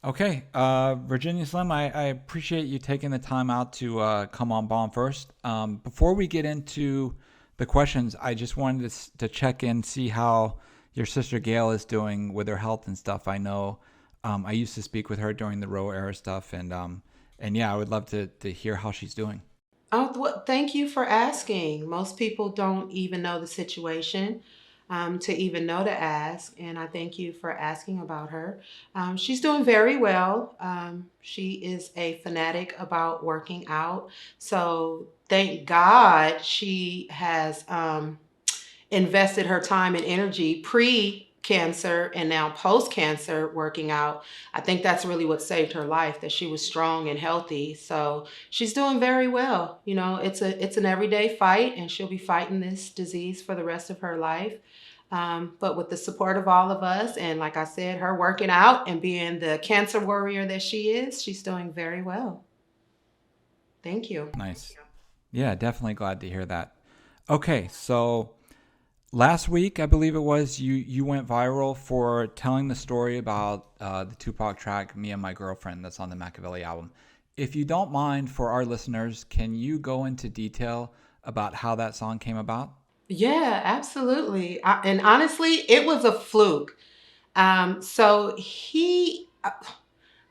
Okay, Virginia Slim, I appreciate you taking the time out to come on Bomb first. Before we get into the questions, I just wanted to check in, see how your sister Gail is doing with her health and stuff. I know I used to speak with her during the Roe era stuff, and yeah, I would love to hear how she's doing. Oh, well, thank you for asking. Most people don't even know the situation to even know to ask, and I thank you for asking about her. She's doing very well. She is a fanatic about working out, so thank God she has invested her time and energy pre-cancer and now post-cancer working out. I think that's really what saved her life, that she was strong and healthy. So she's doing very well. You know, it's an everyday fight, and she'll be fighting this disease for the rest of her life. But with the support of all of us, and like I said, her working out and being the cancer warrior that she is, she's doing very well. Thank you. Nice. Yeah, definitely glad to hear that. Okay, so last week, I believe it was, you went viral for telling the story about the Tupac track "Me and My Girlfriend" that's on the Machiavelli album. If you don't mind, for our listeners, can you go into detail about how that song came about? Yeah, absolutely. And honestly, it was a fluke. So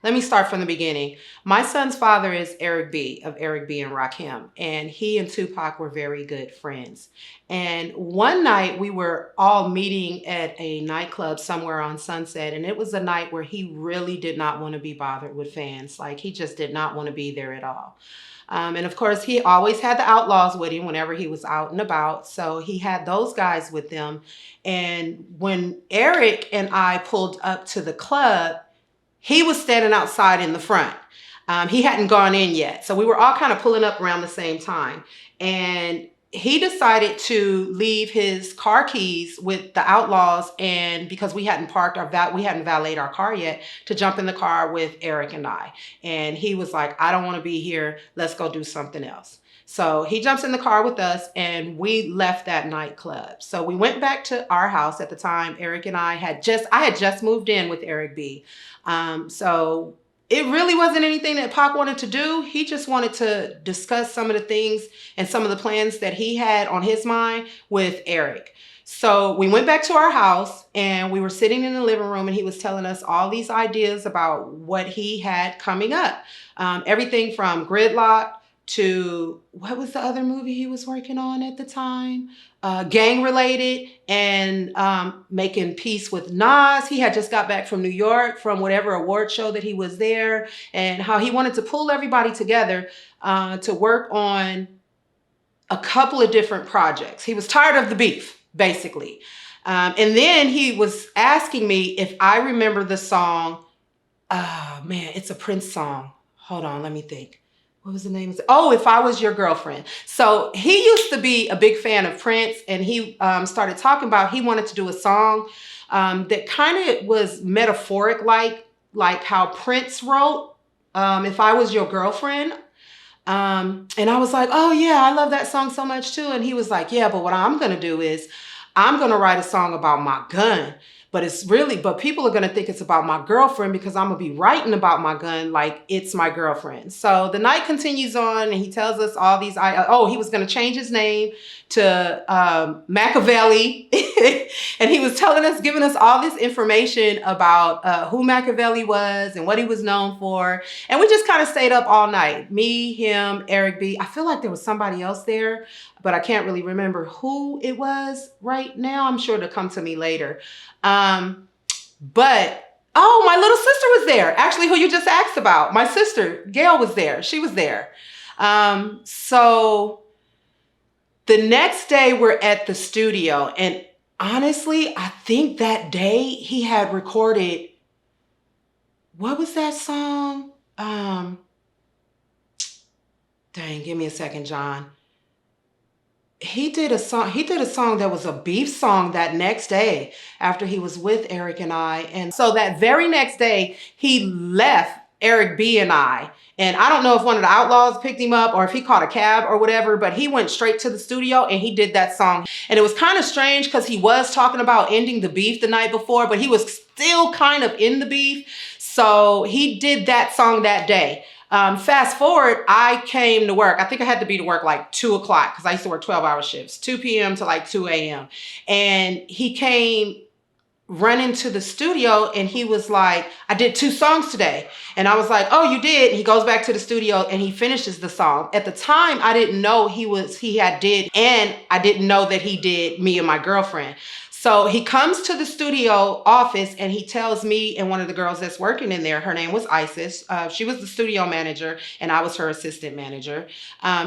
let me start from the beginning. My son's father is Eric B of Eric B and Rakim, and he and Tupac were very good friends. And one night we were all meeting at a nightclub somewhere on Sunset, and it was a night where he really did not want to be bothered with fans. Like he just did not want to be there at all. And of course, he always had the Outlaws with him whenever he was out and about. So he had those guys with them. And when Eric and I pulled up to the club, he was standing outside in the front. He hadn't gone in yet. So we were all kind of pulling up around the same time. And he decided to leave his car keys with the Outlaws, and because we hadn't we hadn't valeted our car yet, to jump in the car with Eric and I. And he was like, I don't want to be here. Let's go do something else. So he jumps in the car with us, and we left that nightclub. So we went back to our house. At the time, Eric and I had just moved in with Eric B. So it really wasn't anything that Pac wanted to do. He just wanted to discuss some of the things and some of the plans that he had on his mind with Eric. So we went back to our house, and we were sitting in the living room, and he was telling us all these ideas about what he had coming up. Everything from Gridlock to what was the other movie he was working on at the time? Gang related, and making peace with Nas. He had just got back from New York from whatever award show that he was there, and how he wanted to pull everybody together to work on a couple of different projects. He was tired of the beef, basically. And then he was asking me if I remember the song. Oh man, it's a Prince song. Hold on, let me think. What was the name? Oh, If I Was Your Girlfriend. So he used to be a big fan of Prince, and he started talking about he wanted to do a song that kind of was metaphoric, like how Prince wrote "If I Was Your Girlfriend." And I was like, oh yeah, I love that song so much too. And he was like, yeah, but what I'm gonna do is I'm gonna write a song about my gun. But people are gonna think it's about my girlfriend, because I'm gonna be writing about my gun like it's my girlfriend. So the night continues on, and he tells us all these. He was gonna change his name to Machiavelli, and he was telling us, giving us all this information about who Machiavelli was and what he was known for. And we just kind of stayed up all night. Me, him, Eric B. I feel like there was somebody else there, but I can't really remember who it was right now. I'm sure it'll come to me later. But oh, my little sister was there. Actually, who you just asked about. My sister, Gail, was there. She was there. So the next day we're at the studio, and honestly, I think that day he had recorded, what was that song? Dang, give me a second, John. He did a song that was a beef song that next day after he was with Eric and I. And so that very next day he left Eric B and I don't know if one of the Outlaws picked him up or if he caught a cab or whatever, but he went straight to the studio and he did that song. And it was kind of strange because he was talking about ending the beef the night before, but he was still kind of in the beef. So he did that song that day. Fast forward, I came to work. I think I had to be to work like 2 o'clock because I used to work 12-hour shifts, 2 p.m. to like 2 a.m. And he came running to the studio and he was like, I did 2 songs today. And I was like, oh, you did? And he goes back to the studio and he finishes the song. At the time, I didn't know he had did, and I didn't know that he did Me and My Girlfriend. So he comes to the studio office and he tells me and one of the girls that's working in there, her name was Isis. She was the studio manager and I was her assistant manager.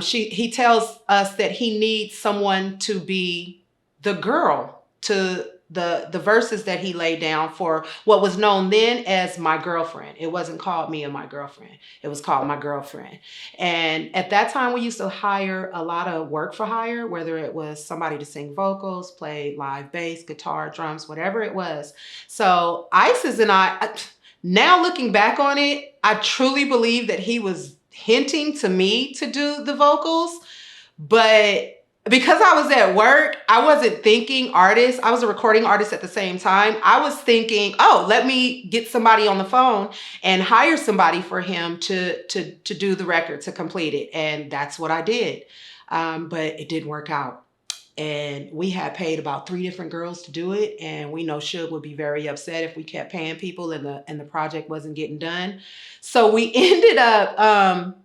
He tells us that he needs someone to be the girl to the verses that he laid down for what was known then as My Girlfriend. It wasn't called Me and My Girlfriend. It was called My Girlfriend. And at that time, we used to hire a lot of work for hire, whether it was somebody to sing vocals, play live bass, guitar, drums, whatever it was. So Isis and I, now looking back on it, I truly believe that he was hinting to me to do the vocals, but because I was at work, I wasn't thinking artist. I was a recording artist at the same time. I was thinking, oh, let me get somebody on the phone and hire somebody for him to do the record, to complete it. And that's what I did. But it didn't work out. And we had paid about 3 different girls to do it. And we know Suge would be very upset if we kept paying people and the project wasn't getting done. So we ended up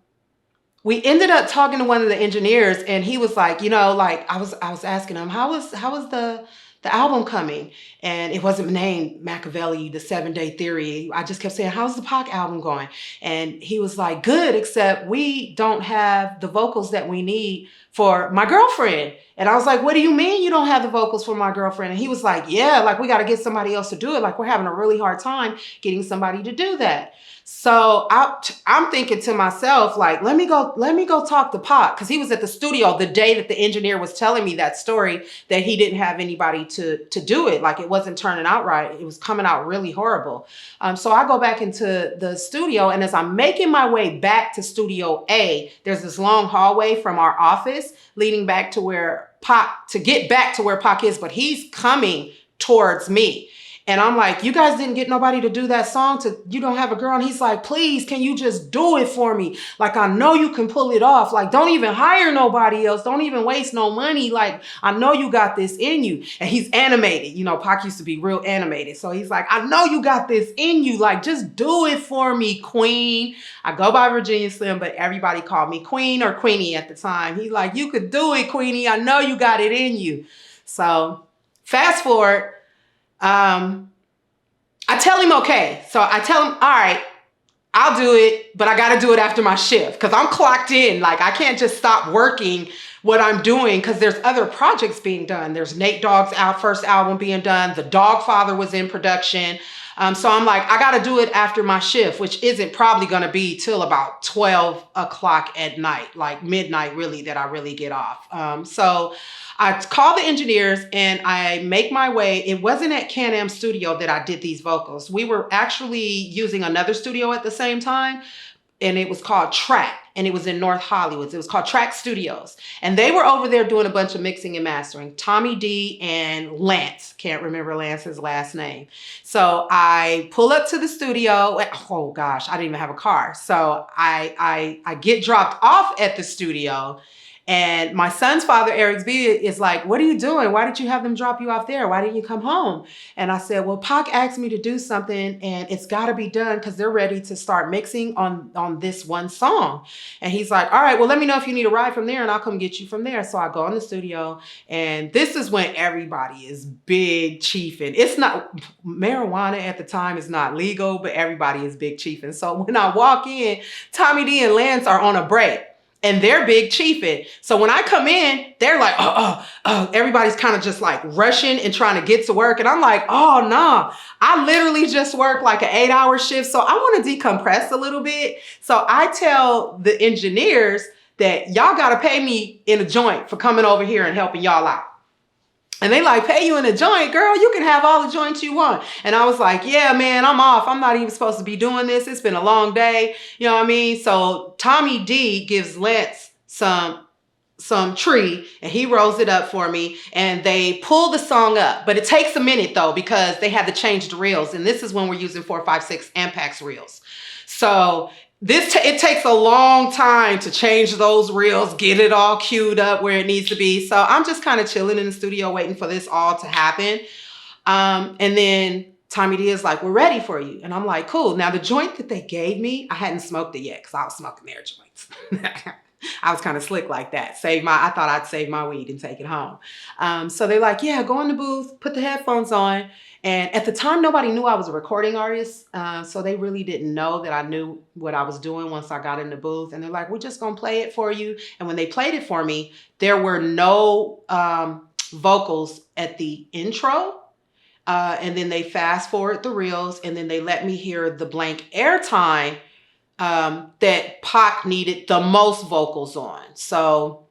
talking to one of the engineers and he was like, like I was asking him, how was the album coming? And it wasn't named Machiavelli, the 7-Day Theory. I just kept saying, how's the Pac album going? And he was like, good, except we don't have the vocals that we need for My Girlfriend. And I was like, what do you mean you don't have the vocals for My Girlfriend? And he was like, yeah, like we got to get somebody else to do it. Like we're having a really hard time getting somebody to do that. So I'm thinking to myself, like, let me go talk to Pac, because he was at the studio the day that the engineer was telling me that story, that he didn't have anybody to do it. Like it wasn't turning out right. It was coming out really horrible. So I go back into the studio, and as I'm making my way back to Studio A, there's this long hallway from our office leading back to where Pac, to get back to where Pac is, but he's coming towards me. And I'm like, you guys didn't get nobody to do that song to You Don't Have a Girl? And he's like, please, can you just do it for me? Like, I know you can pull it off. Like, don't even hire nobody else. Don't even waste no money. Like, I know you got this in you. And he's animated. Pac used to be real animated. So he's like, I know you got this in you. Like, just do it for me, Queen. I go by Virginia Slim, but everybody called me Queen or Queenie at the time. He's like, you could do it, Queenie. I know you got it in you. So fast forward. I tell him, okay. So I tell him, all right, I'll do it, but I got to do it after my shift because I'm clocked in. Like I can't just stop working what I'm doing because there's other projects being done. There's Nate Dogg's first album being done. The Dogfather was in production. So I'm like, I got to do it after my shift, which isn't probably going to be till about 12 o'clock at night, like midnight really, that I really get off. So I call the engineers and I make my way. It wasn't at Can-Am Studio that I did these vocals. We were actually using another studio at the same time, and it was called Track, and it was in North Hollywood. It was called Track Studios. And they were over there doing a bunch of mixing and mastering. Tommy D and Lance. Can't remember Lance's last name. So I pull up to the studio. Oh gosh, I didn't even have a car. So I get dropped off at the studio. And my son's father, Eric B, is like, what are you doing? Why did you have them drop you off there? Why didn't you come home? And I said, well, Pac asked me to do something and it's got to be done because they're ready to start mixing on this one song. And he's like, all right, well, let me know if you need a ride from there and I'll come get you from there. So I go in the studio, and this is when everybody is big chiefing. It's not, marijuana at the time is not legal, but everybody is big chiefing. So when I walk in, Tommy D and Lance are on a break. And they're big chiefing. So when I come in, they're like, everybody's kind of just like rushing and trying to get to work. And I'm like, oh, no, I literally just work like an 8-hour shift. So I want to decompress a little bit. So I tell the engineers that y'all got to pay me in a joint for coming over here and helping y'all out. And they like, pay you in a joint, girl, you can have all the joints you want. And I was like, yeah, man, I'm off. I'm not even supposed to be doing this. It's been a long day. You know what I mean? So Tommy D gives Lance some some tree, and he rolls it up for me, and they pull the song up. But it takes a minute though, because they had to change the reels, and this is when we're using 456 Ampex reels. So it takes a long time to change those reels, get it all queued up where it needs to be. So I'm just kind of chilling in the studio waiting for this all to happen. And then Tommy D is like, we're ready for you. And I'm like, cool. Now the joint that they gave me, I hadn't smoked it yet because I was smoking their joints. I was kind of slick like that. I thought I'd save my weed and take it home. So they're like, yeah, go in the booth, put the headphones on. And at the time, nobody knew I was a recording artist. So they really didn't know that I knew what I was doing once I got in the booth. And they're like, we're just going to play it for you. And when they played it for me, there were no vocals at the intro. And then they fast forward the reels, and then they let me hear the blank airtime that Pac needed the most vocals on. So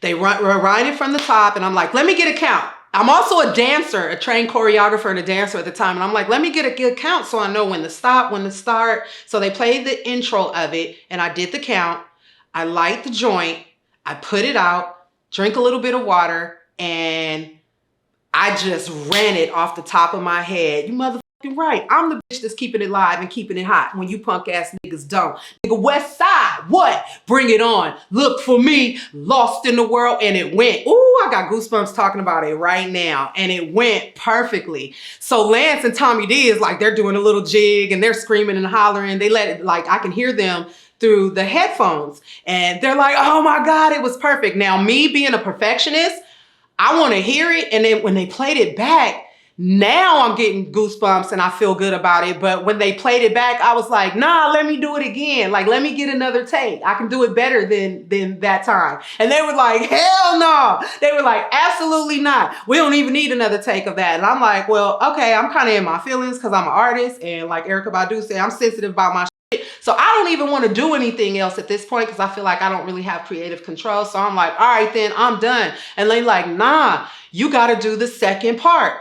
they rewind it from the top, and I'm like, let me get a count. I'm also a dancer, a trained choreographer and a dancer at the time. And I'm like, let me get a good count so I know when to stop, when to start. So they played the intro of it, and I did the count. I light the joint. I put it out, drink a little bit of water, and I just ran it off the top of my head. You motherfucking right. I'm the bitch that's keeping it live and keeping it hot when you punk ass niggas don't. Nigga, West Side, what? Bring it on. Look for me, lost in the world, and it went. Ooh, I got goosebumps talking about it right now. And it went perfectly. So Lance and Tommy D is like, they're doing a little jig and they're screaming and hollering. They let it, like, I can hear them through the headphones. And they're like, oh my God, it was perfect. Now, me being a perfectionist, I want to hear it. And then when they played it back, now I'm getting goosebumps and I feel good about it. But when they played it back, I was like, nah, let me do it again. Like, let me get another take. I can do it better than that time. And they were like, hell no. They were like, absolutely not. We don't even need another take of that. And I'm like, well, okay, I'm kind of in my feelings because I'm an artist. And like Erykah Badu said, I'm sensitive about my shit. So I don't even want to do anything else at this point because I feel like I don't really have creative control. So I'm like, all right, then I'm done. And they like, nah, you got to do the second part.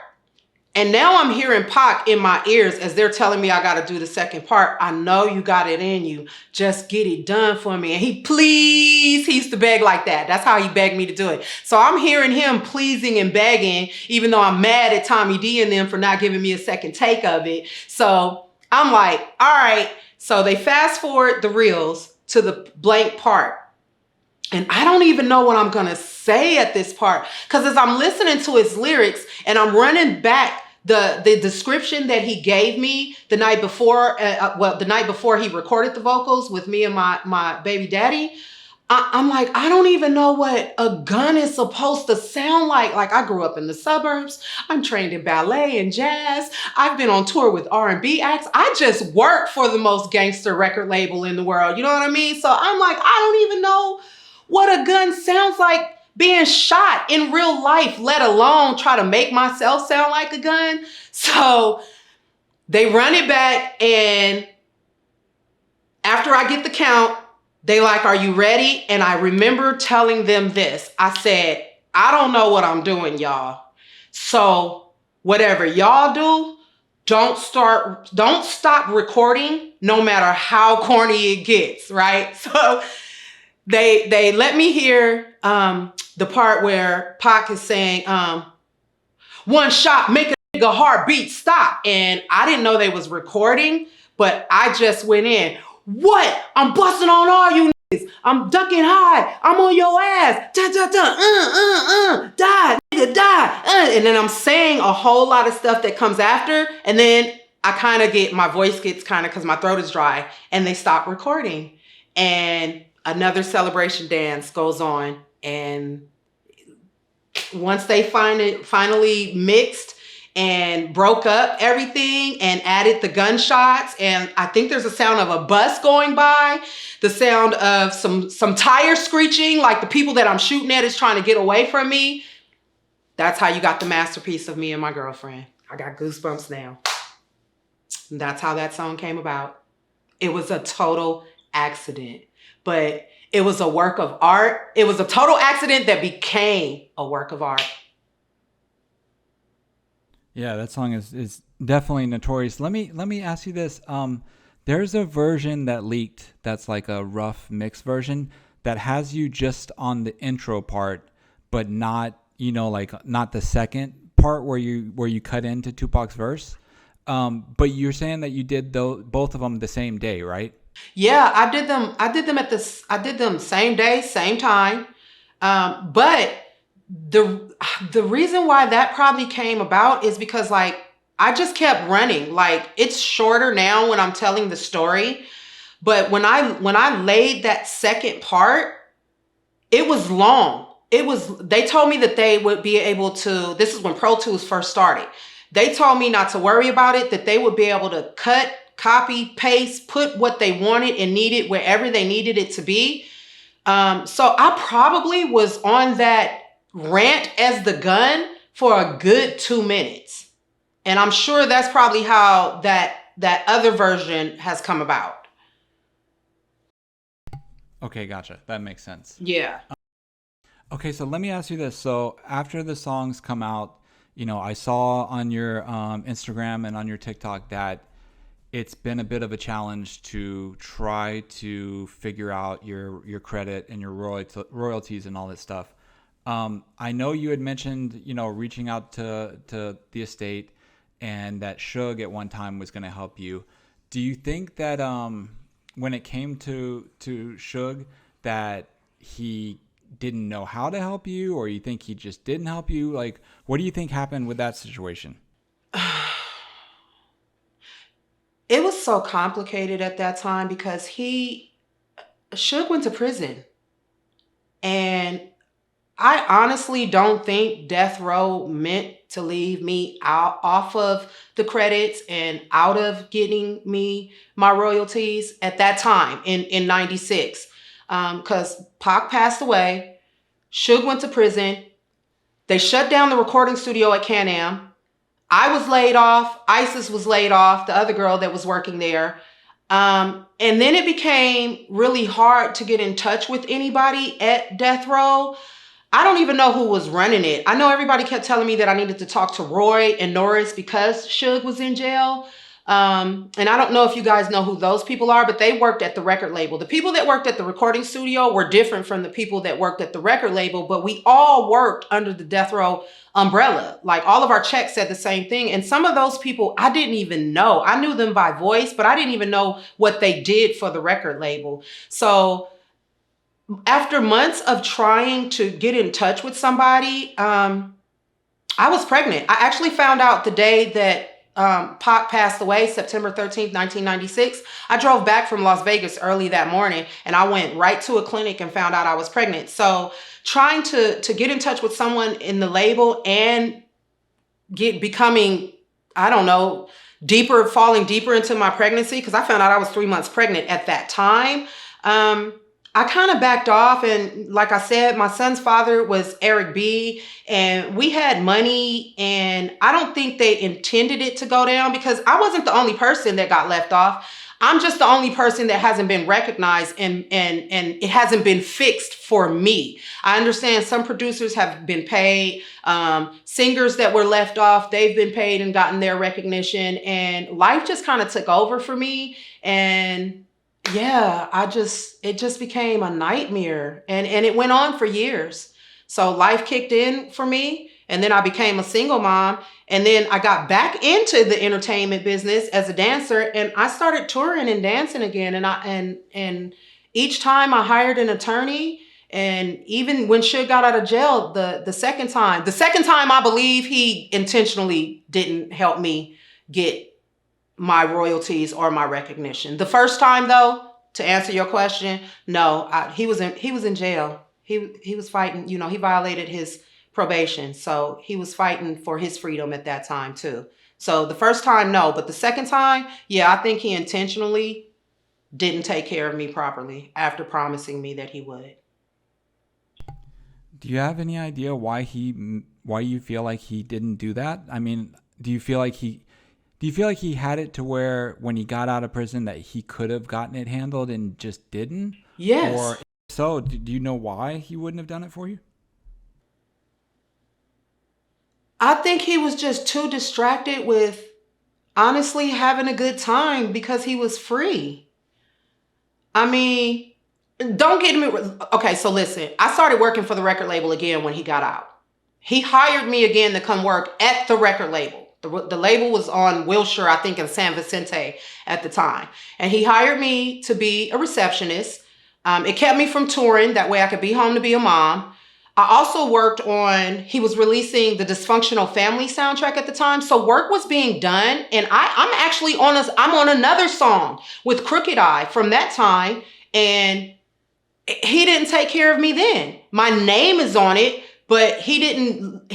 And now I'm hearing Pac in my ears as they're telling me I got to do the second part. I know you got it in you. Just get it done for me. And he used to beg like that. That's how he begged me to do it. So I'm hearing him pleasing and begging, even though I'm mad at Tommy D and them for not giving me a second take of it. So I'm like, all right. So they fast forward the reels to the blank part. And I don't even know what I'm going to say at this part. Because as I'm listening to his lyrics and I'm running back the description that he gave me the night before, the night before he recorded the vocals with me and my baby daddy, I'm like, I don't even know what a gun is supposed to sound like. Like, I grew up in the suburbs. I'm trained in ballet and jazz. I've been on tour with R&B acts. I just work for the most gangster record label in the world. You know what I mean? So I'm like, I don't even know what a gun sounds like being shot in real life, let alone try to make myself sound like a gun. So they run it back, and after I get the count, they like, are you ready? And I remember telling them this. I said, I don't know what I'm doing, y'all. So whatever y'all do, don't stop recording no matter how corny it gets, right? So they let me hear the part where Pac is saying, one shot, make a nigga heartbeat stop. And I didn't know they was recording, but I just went in. What? I'm busting on all you niggas. I'm ducking high. I'm on your ass. Die, nigga, die. And then I'm saying a whole lot of stuff that comes after. And then I kind of my voice gets kind of, because my throat is dry, and they stop recording. And another celebration dance goes on. And once they finally mixed and broke up everything and added the gunshots, and I think there's a sound of a bus going by, the sound of some tires screeching, like the people that I'm shooting at is trying to get away from me. That's how you got the masterpiece of Me and My Girlfriend. I got goosebumps now. And that's how that song came about. It was a total accident, but it was a work of art. It was a total accident that became a work of art. Yeah, that song is definitely notorious. Let me ask you this. There's a version that leaked that's like a rough mix version. that has you just on the intro part, but not, like not the second part where you cut into Tupac's verse. But you're saying that you did both of them the same day, right? Yeah, I did them. I did them same day, same time. But the reason why that probably came about is because like I just kept running. Like it's shorter now when I'm telling the story, but when I laid that second part, it was long. They told me that they would be able to, this is when Pro Tools first started. They told me not to worry about it, that they would be able to cut, copy, paste, put what they wanted and needed wherever they needed it to be. So I probably was on that rant as the gun for a good 2 minutes. And I'm sure that's probably how that other version has come about. Okay, gotcha. That makes sense. Yeah. Okay, so let me ask you this. So after the songs come out, I saw on your Instagram and on your TikTok that it's been a bit of a challenge to try to figure out your credit and your royalties and all this stuff. I know you had mentioned, reaching out to the estate, and that Suge at one time was going to help you. Do you think that when it came to Suge, that he didn't know how to help you, or you think he just didn't help you? Like, what do you think happened with that situation? It was so complicated at that time because Suge went to prison. And I honestly don't think Death Row meant to leave me out off of the credits and out of getting me my royalties at that time in 96. Because Pac passed away, Suge went to prison. They shut down the recording studio at Can-Am. I was laid off. Isis was laid off, the other girl that was working there. And then it became really hard to get in touch with anybody at Death Row. I don't even know who was running it. I know everybody kept telling me that I needed to talk to Roy and Norris because Suge was in jail. And I don't know if you guys know who those people are, but they worked at the record label. The people that worked at the recording studio were different from the people that worked at the record label, but we all worked under the Death Row umbrella. Like all of our checks said the same thing. And some of those people I didn't even know. I knew them by voice, but I didn't even know what they did for the record label. So after months of trying to get in touch with somebody, I was pregnant. I actually found out the day that Pac passed away, September 13th, 1996. I drove back from Las Vegas early that morning and I went right to a clinic and found out I was pregnant. So trying to get in touch with someone in the label and becoming, I don't know, falling deeper into my pregnancy, because I found out I was 3 months pregnant at that time. I kind of backed off, and like I said, my son's father was Eric B, and we had money, and I don't think they intended it to go down because I wasn't the only person that got left off. I'm just the only person that hasn't been recognized, and it hasn't been fixed for me. I understand some producers have been paid, singers that were left off, they've been paid and gotten their recognition, and life just kind of took over for me. And yeah, it just became a nightmare, and it went on for years. So life kicked in for me, and then I became a single mom, and then I got back into the entertainment business as a dancer, and I started touring and dancing again. And each time I hired an attorney, and even when Suge got out of jail the second time I believe he intentionally didn't help me get my royalties or my recognition. The first time, though, to answer your question, no, he was in jail. He was fighting. He violated his probation, so he was fighting for his freedom at that time too. So the first time, no, but the second time, yeah, I think he intentionally didn't take care of me properly after promising me that he would. Do you have any idea why you feel like he didn't do that? I mean, do you feel like he had it to where when he got out of prison that he could have gotten it handled and just didn't? Yes. Or if so, do you know why he wouldn't have done it for you? I think he was just too distracted with honestly having a good time because he was free. I mean, Don't get me. Okay, so listen. I started working for the record label again when he got out. He hired me again to come work at the record label. The label was on Wilshire, I think, in San Vicente at the time. And he hired me to be a receptionist. It kept me from touring. That way I could be home to be a mom. I also worked on, he was releasing the Dysfunctional Family soundtrack at the time. So work was being done. And I'm actually I'm on another song with Crooked Eye from that time. And he didn't take care of me then. My name is on it, but he didn't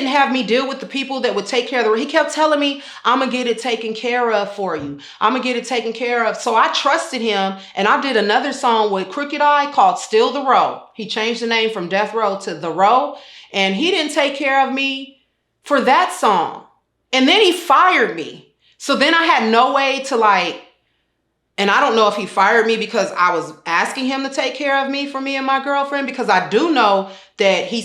have me deal with the people that would take care of he kept telling me, I'm gonna get it taken care of for you. I'm gonna get it taken care of. So I trusted him, and I did another song with Crooked Eye called Still the Row. He changed the name from Death Row to The Row, and he didn't take care of me for that song. And then he fired me. So then I had no way to and I don't know if he fired me because I was asking him to take care of me for me and my girlfriend, because I do know that he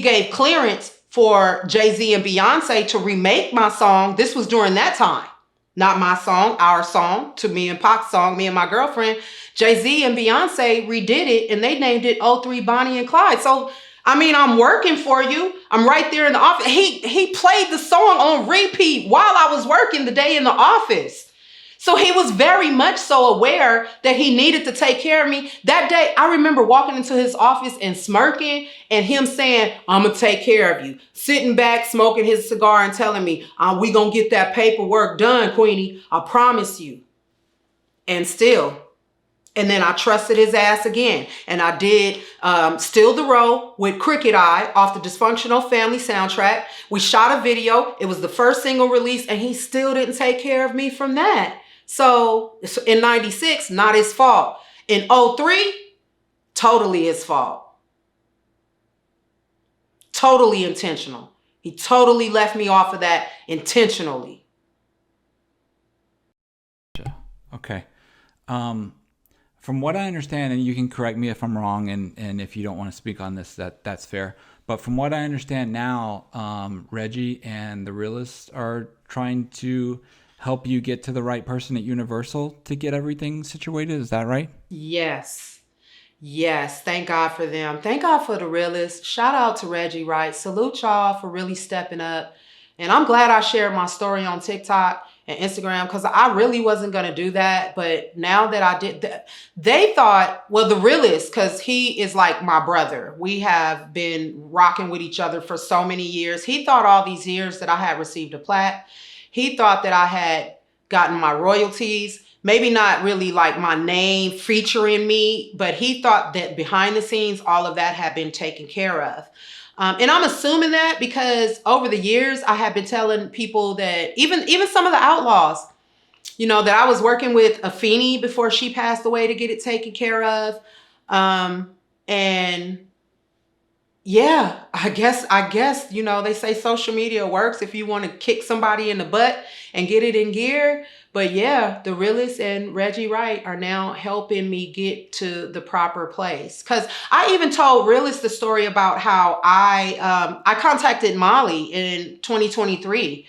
gave clearance for Jay-Z and Beyonce to remake my song. This was during that time. Not my song, our song, to me and Pac's song, me and my girlfriend. Jay-Z and Beyonce redid it, and they named it '03 Bonnie and Clyde. So, I mean, I'm working for you. I'm right there in the office. He played the song on repeat while I was working the day in the office. So he was very much so aware that he needed to take care of me. That day, I remember walking into his office and smirking, and him saying, I'm going to take care of you. Sitting back, smoking his cigar and telling me, we going to get that paperwork done, Queenie. I promise you. And still. And then I trusted his ass again. And I did Still the Row with Crooked Eye off the Dysfunctional Family soundtrack. We shot a video. It was the first single release, and he still didn't take care of me from that. So in 96, not his fault. In '03, totally his fault. Totally intentional. He totally left me off of that intentionally. Okay. From what I understand, and you can correct me if I'm wrong, and if you don't want to speak on this, that's fair. But from what I understand now, Reggie and the Realists are trying to help you get to the right person at Universal to get everything situated. Is that right? Yes. Yes. Thank God for them. Thank God for the Realists. Shout out to Reggie, right? Salute y'all for really stepping up. And I'm glad I shared my story on TikTok and Instagram, because I really wasn't going to do that. But now that I did that, they thought, well, the Realist, because he is like my brother. We have been rocking with each other for so many years. He thought all these years that I had received a plaque. He thought that I had gotten my royalties, maybe not really like my name featuring me, but he thought that behind the scenes, all of that had been taken care of. And I'm assuming that because over the years, I have been telling people that even some of the outlaws, that I was working with Afeni before she passed away to get it taken care of. And yeah, I guess, they say social media works if you want to kick somebody in the butt and get it in gear. But yeah, the Realist and Reggie Wright are now helping me get to the proper place. Because I even told Realist the story about how I contacted Molly in 2023.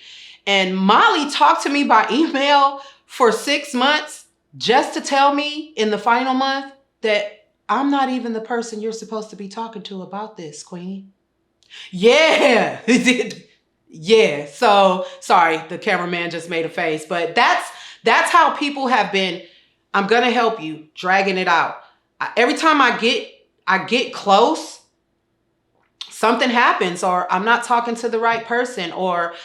And Molly talked to me by email for 6 months just to tell me in the final month that I'm not even the person you're supposed to be talking to about this, Queenie. Yeah. Yeah. So sorry, the cameraman just made a face, but that's how people have been. I'm going to help you, dragging it out. Every time I get close, something happens, or I'm not talking to the right person, or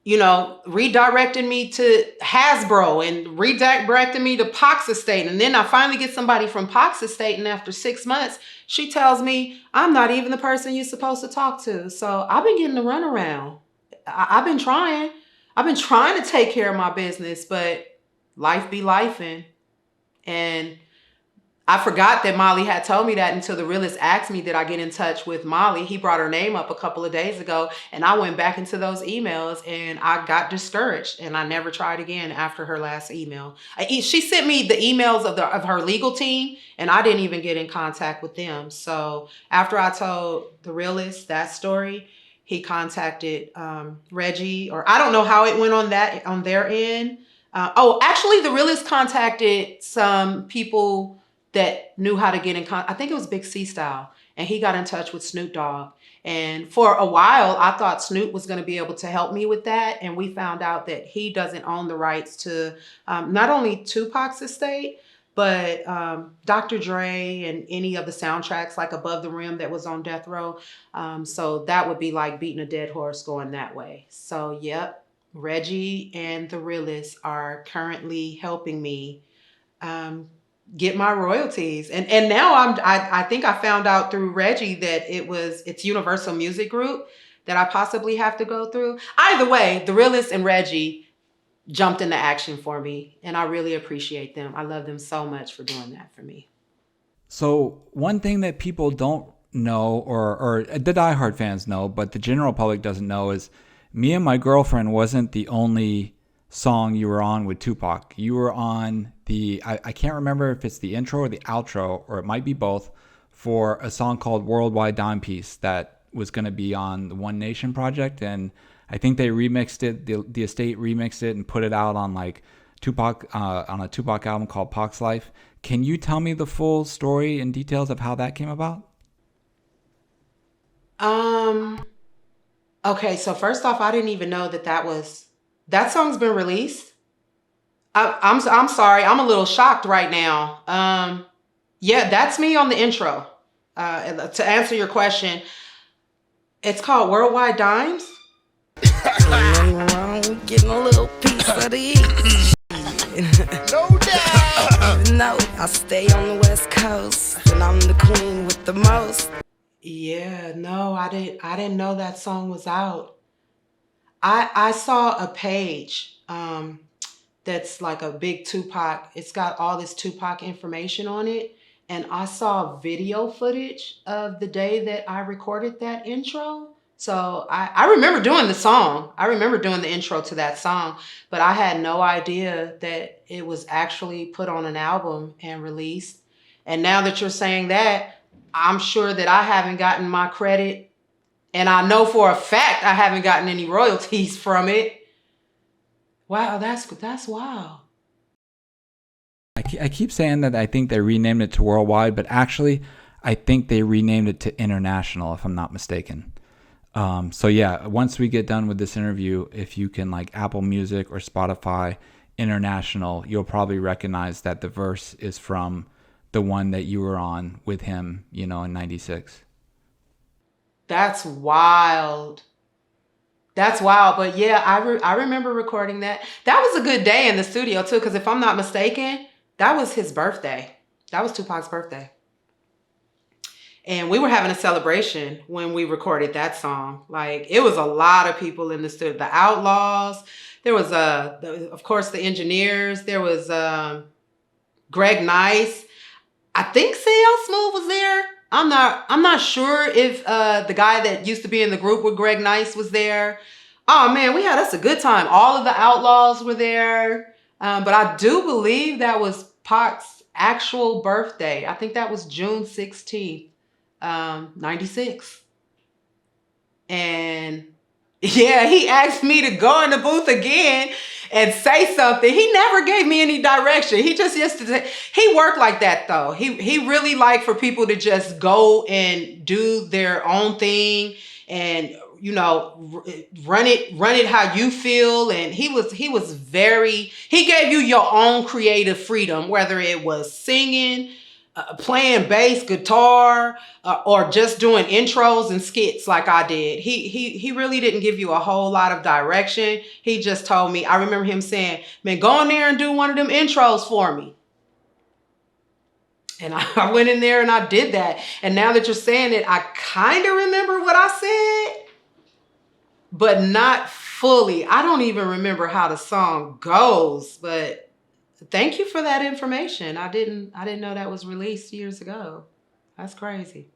redirecting me to Hasbro and redirecting me to Pac's estate. And then I finally get somebody from Pac's estate, and after 6 months, she tells me, I'm not even the person you're supposed to talk to. So I've been getting the runaround. I've been trying. I've been trying to take care of my business, but life be lifing. And I forgot that Molly had told me that until the Realist asked me, did I get in touch with Molly? He brought her name up a couple of days ago, and I went back into those emails and I got discouraged, and I never tried again after her last email. She sent me the emails of her legal team, and I didn't even get in contact with them. So after I told the Realist that story, he contacted Reggie, or I don't know how it went on their end. Actually, the realist contacted some people that knew how to get in contact. I think it was Big C Style, and he got in touch with Snoop Dogg. And for a while, I thought Snoop was going to be able to help me with that. And we found out that he doesn't own the rights to not only Tupac's estate, but Dr. Dre and any of the soundtracks like Above the Rim that was on Death Row. So that would be like beating a dead horse going that way. So, yep, Reggie and the Realists are currently helping me um, get my royalties. And now I think I found out through Reggie that it's Universal Music Group that I possibly have to go through. Either way, the Realists and Reggie jumped into action for me, and I really appreciate them. I love them so much for doing that for me. So one thing that people don't know, or the diehard fans know, but the general public doesn't know, is "Me and My Girlfriend" wasn't the only song you were on with Tupac. You were on I can't remember if it's the intro or the outro, or it might be both, for a song called "Worldwide Dime Piece" that was going to be on the One Nation project, and I think they remixed it. The estate remixed it and put it out on like Tupac on a Tupac album called Pac's Life. Can you tell me the full story and details of how that came about? Um. Okay. So first off, I didn't even know that song's been released. I'm sorry. I'm a little shocked right now. Yeah, that's me on the intro. To answer your question, it's called Worldwide Dimes. Ain't nothing wrong with getting a little piece of the east. No doubt. Even though I stay on the West Coast, and I'm the queen with the most. Yeah, no, I didn't know that song was out. I saw a page that's like a big Tupac. It's got all this Tupac information on it. And I saw video footage of the day that I recorded that intro. So I remember doing the song. I remember doing the intro to that song, but I had no idea that it was actually put on an album and released. And now that you're saying that, I'm sure that I haven't gotten my credit. And I know for a fact I haven't gotten any royalties from it. Wow, that's wild. I keep saying that I think they renamed it to Worldwide, but actually, I think they renamed it to International, if I'm not mistaken. So yeah, once we get done with this interview, if you can like Apple Music or Spotify International, you'll probably recognize that the verse is from the one that you were on with him, in '96. That's wild. That's wild. But yeah, I remember recording that. That was a good day in the studio too, because if I'm not mistaken, that was his birthday. That was Tupac's birthday. And we were having a celebration when we recorded that song. Like it was a lot of people in the studio. The Outlaws. There was of course the engineers. There was Greg Nice. I think CL Smooth was there. I'm not sure if the guy that used to be in the group with Greg Nice was there. Oh man, we had us a good time. All of the Outlaws were there. But I do believe that was Pac's actual birthday. I think that was June 16th, 96. And yeah, he asked me to go in the booth again and say something. He never gave me any direction. He just used to say, he worked like that though. He really liked for people to just go and do their own thing and run it how you feel. And he gave you your own creative freedom, whether it was singing, playing bass guitar, or just doing intros and skits like I did. He really didn't give you a whole lot of direction. He just told me. I remember him saying, "Man, go in there and do one of them intros for me." And I went in there and I did that. And now that you're saying it, I kind of remember what I said, but not fully. I don't even remember how the song goes, but thank you for that information. I didn't know that was released years ago. That's crazy.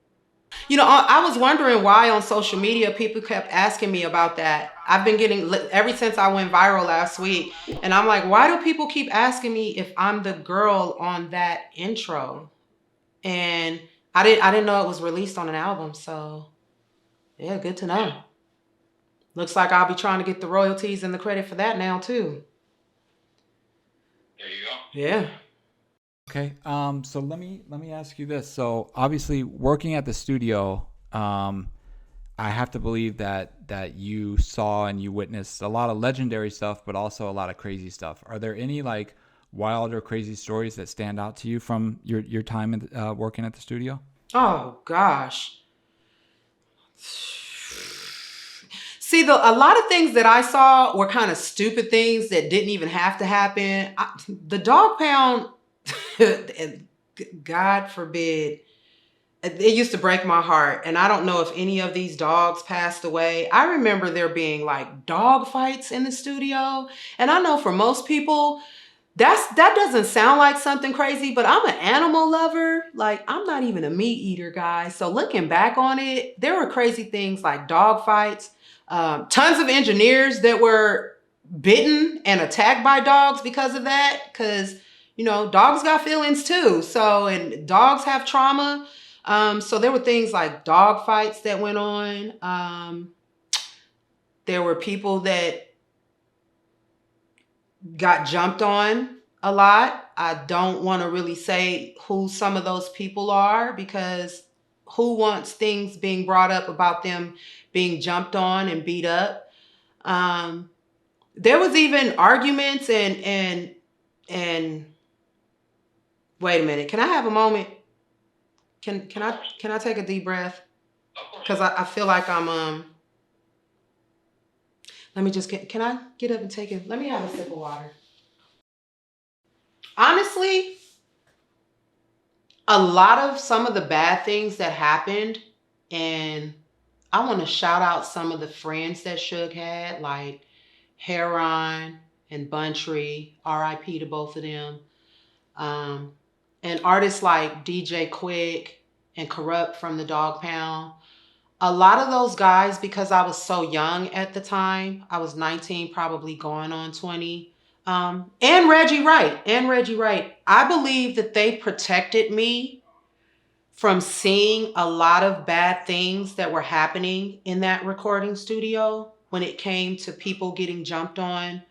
I was wondering why on social media people kept asking me about that. I've been getting ever since I went viral last week, and I'm like, why do people keep asking me if I'm the girl on that intro? And I didn't know it was released on an album. So yeah, good to know. Looks like I'll be trying to get the royalties and the credit for that now too. Yeah. Okay. So let me ask you this. So obviously, working at the studio, I have to believe that you saw and you witnessed a lot of legendary stuff, but also a lot of crazy stuff. Are there any like wild or crazy stories that stand out to you from your time in, working at the studio? Oh gosh. See, a lot of things that I saw were kind of stupid things that didn't even have to happen. The dog pound, God forbid, it used to break my heart. And I don't know if any of these dogs passed away. I remember there being like dog fights in the studio. And I know for most people, that doesn't sound like something crazy, but I'm an animal lover. Like, I'm not even a meat eater, guys. So looking back on it, there were crazy things like dog fights, tons of engineers that were bitten and attacked by dogs because of that. Because, dogs got feelings too. So, and dogs have trauma. So there were things like dog fights that went on. There were people that got jumped on a lot. I don't want to really say who some of those people are, because who wants things being brought up about them being jumped on and beat up? Um, there was even arguments and wait a minute. Can I have a moment? Can I take a deep breath? Because I feel like I'm let me just can I get up and take it? Let me have a sip of water. Honestly, a lot of some of the bad things that happened, and I want to shout out some of the friends that Suge had, like Heron and Buntree, RIP to both of them. Um, and artists like DJ Quick and Corrupt from the Dog Pound. A lot of those guys, because I was so young at the time, I was 19, probably going on 20. And Reggie Wright. I believe that they protected me from seeing a lot of bad things that were happening in that recording studio when it came to people getting jumped on,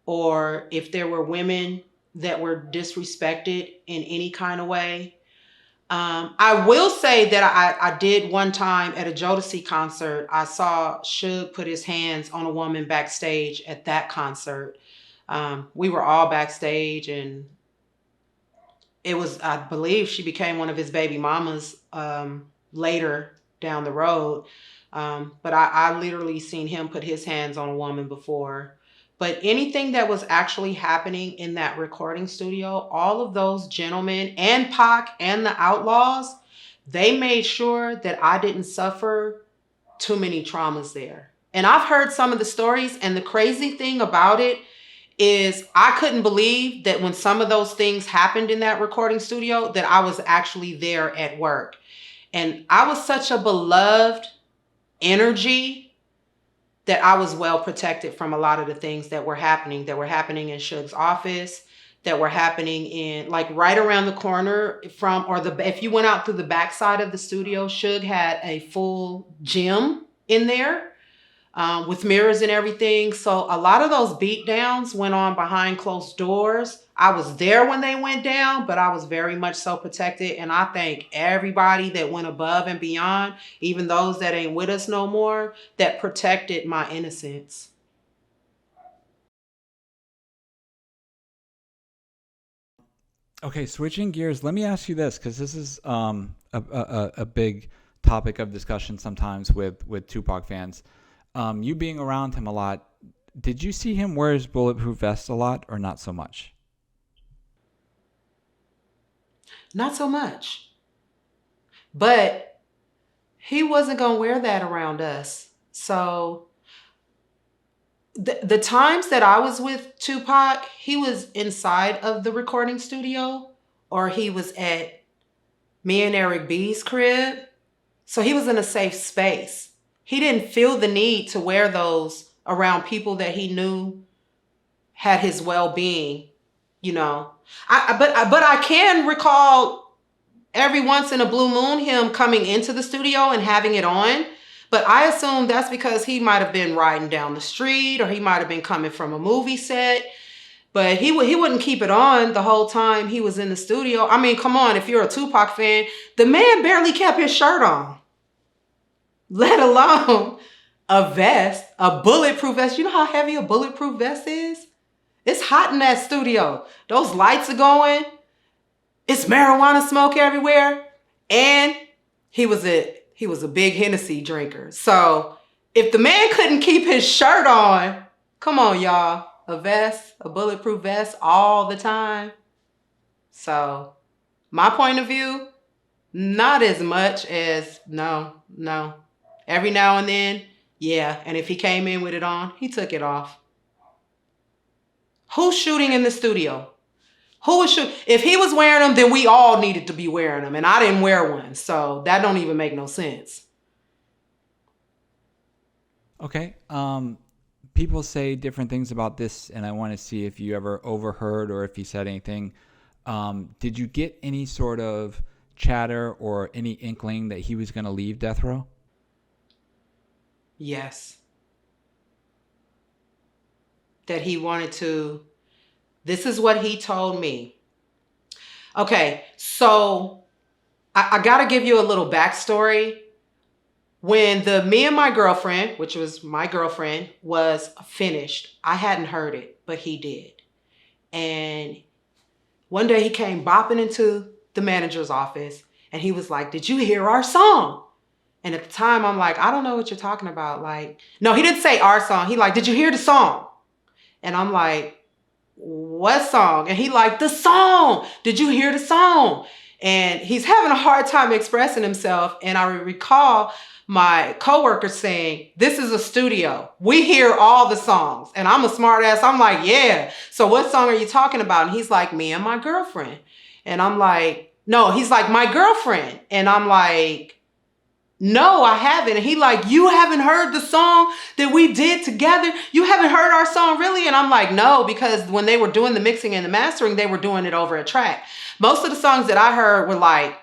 or if there were women that were disrespected in any kind of way. I will say that I did one time at a Jodeci concert. I saw Suge put his hands on a woman backstage at that concert. We were all backstage, and it was, I believe she became one of his baby mamas later down the road. But I literally seen him put his hands on a woman before. But anything that was actually happening in that recording studio, all of those gentlemen and Pac and the Outlaws, they made sure that I didn't suffer too many traumas there. And I've heard some of the stories, and the crazy thing about it is I couldn't believe that when some of those things happened in that recording studio, that I was actually there at work. And I was such a beloved energy that I was well protected from a lot of the things that were happening in Suge's office, that were happening in, like, right around the corner from, or if you went out through the backside of the studio, Suge had a full gym in there, with mirrors and everything. So a lot of those beat downs went on behind closed doors. I was there when they went down, but I was very much so protected. And I thank everybody that went above and beyond, even those that ain't with us no more, that protected my innocence. Okay, switching gears, let me ask you this, because this is a big topic of discussion sometimes with Tupac fans. You being around him a lot, did you see him wear his bulletproof vest a lot, or not so much? Not so much. But he wasn't going to wear that around us. So the times that I was with Tupac, he was inside of the recording studio, or he was at me and Eric B's crib. So he was in a safe space. He didn't feel the need to wear those around people that he knew had his well-being, you know. But I can recall every once in a blue moon him coming into the studio and having it on. But I assume that's because he might have been riding down the street, or he might have been coming from a movie set. But he wouldn't keep it on the whole time he was in the studio. I mean, come on, if you're a Tupac fan, the man barely kept his shirt on, let alone a vest, a bulletproof vest. You know how heavy a bulletproof vest is? It's hot in that studio. Those lights are going. It's marijuana smoke everywhere. And he was a big Hennessy drinker. So if the man couldn't keep his shirt on, come on, y'all. A vest, a bulletproof vest all the time. So my point of view, not as much as no. Every now and then, yeah. And if he came in with it on, he took it off. Who's shooting in the studio? Who was shooting? If he was wearing them, then we all needed to be wearing them. And I didn't wear one. So that don't even make no sense. Okay. People say different things about this, and I want to see if you ever overheard or if he said anything. Did you get any sort of chatter or any inkling that he was going to leave Death Row? Yes. That he wanted to. This is what he told me. Okay, so I got to give you a little backstory. When Me and My Girlfriend, which was my girlfriend, was finished, I hadn't heard it, but he did. And one day he came bopping into the manager's office and he was like, "Did you hear our song?" And at the time I'm like, "I don't know what you're talking about." Like, no, he didn't say our song. He like, "Did you hear the song?" And I'm like, "What song?" And he like, "The song. Did you hear the song?" And he's having a hard time expressing himself. And I recall my coworker saying, "This is a studio. We hear all the songs." And I'm a smart ass. I'm like, "Yeah. So what song are you talking about?" And he's like, "Me and My Girlfriend." And I'm like, "No." He's like, "My girlfriend." And I'm like, "No, I haven't." And he like, "You haven't heard the song that we did together? You haven't heard our song, really?" And I'm like, "No," because when they were doing the mixing and the mastering, they were doing it over a track. Most of the songs that I heard were like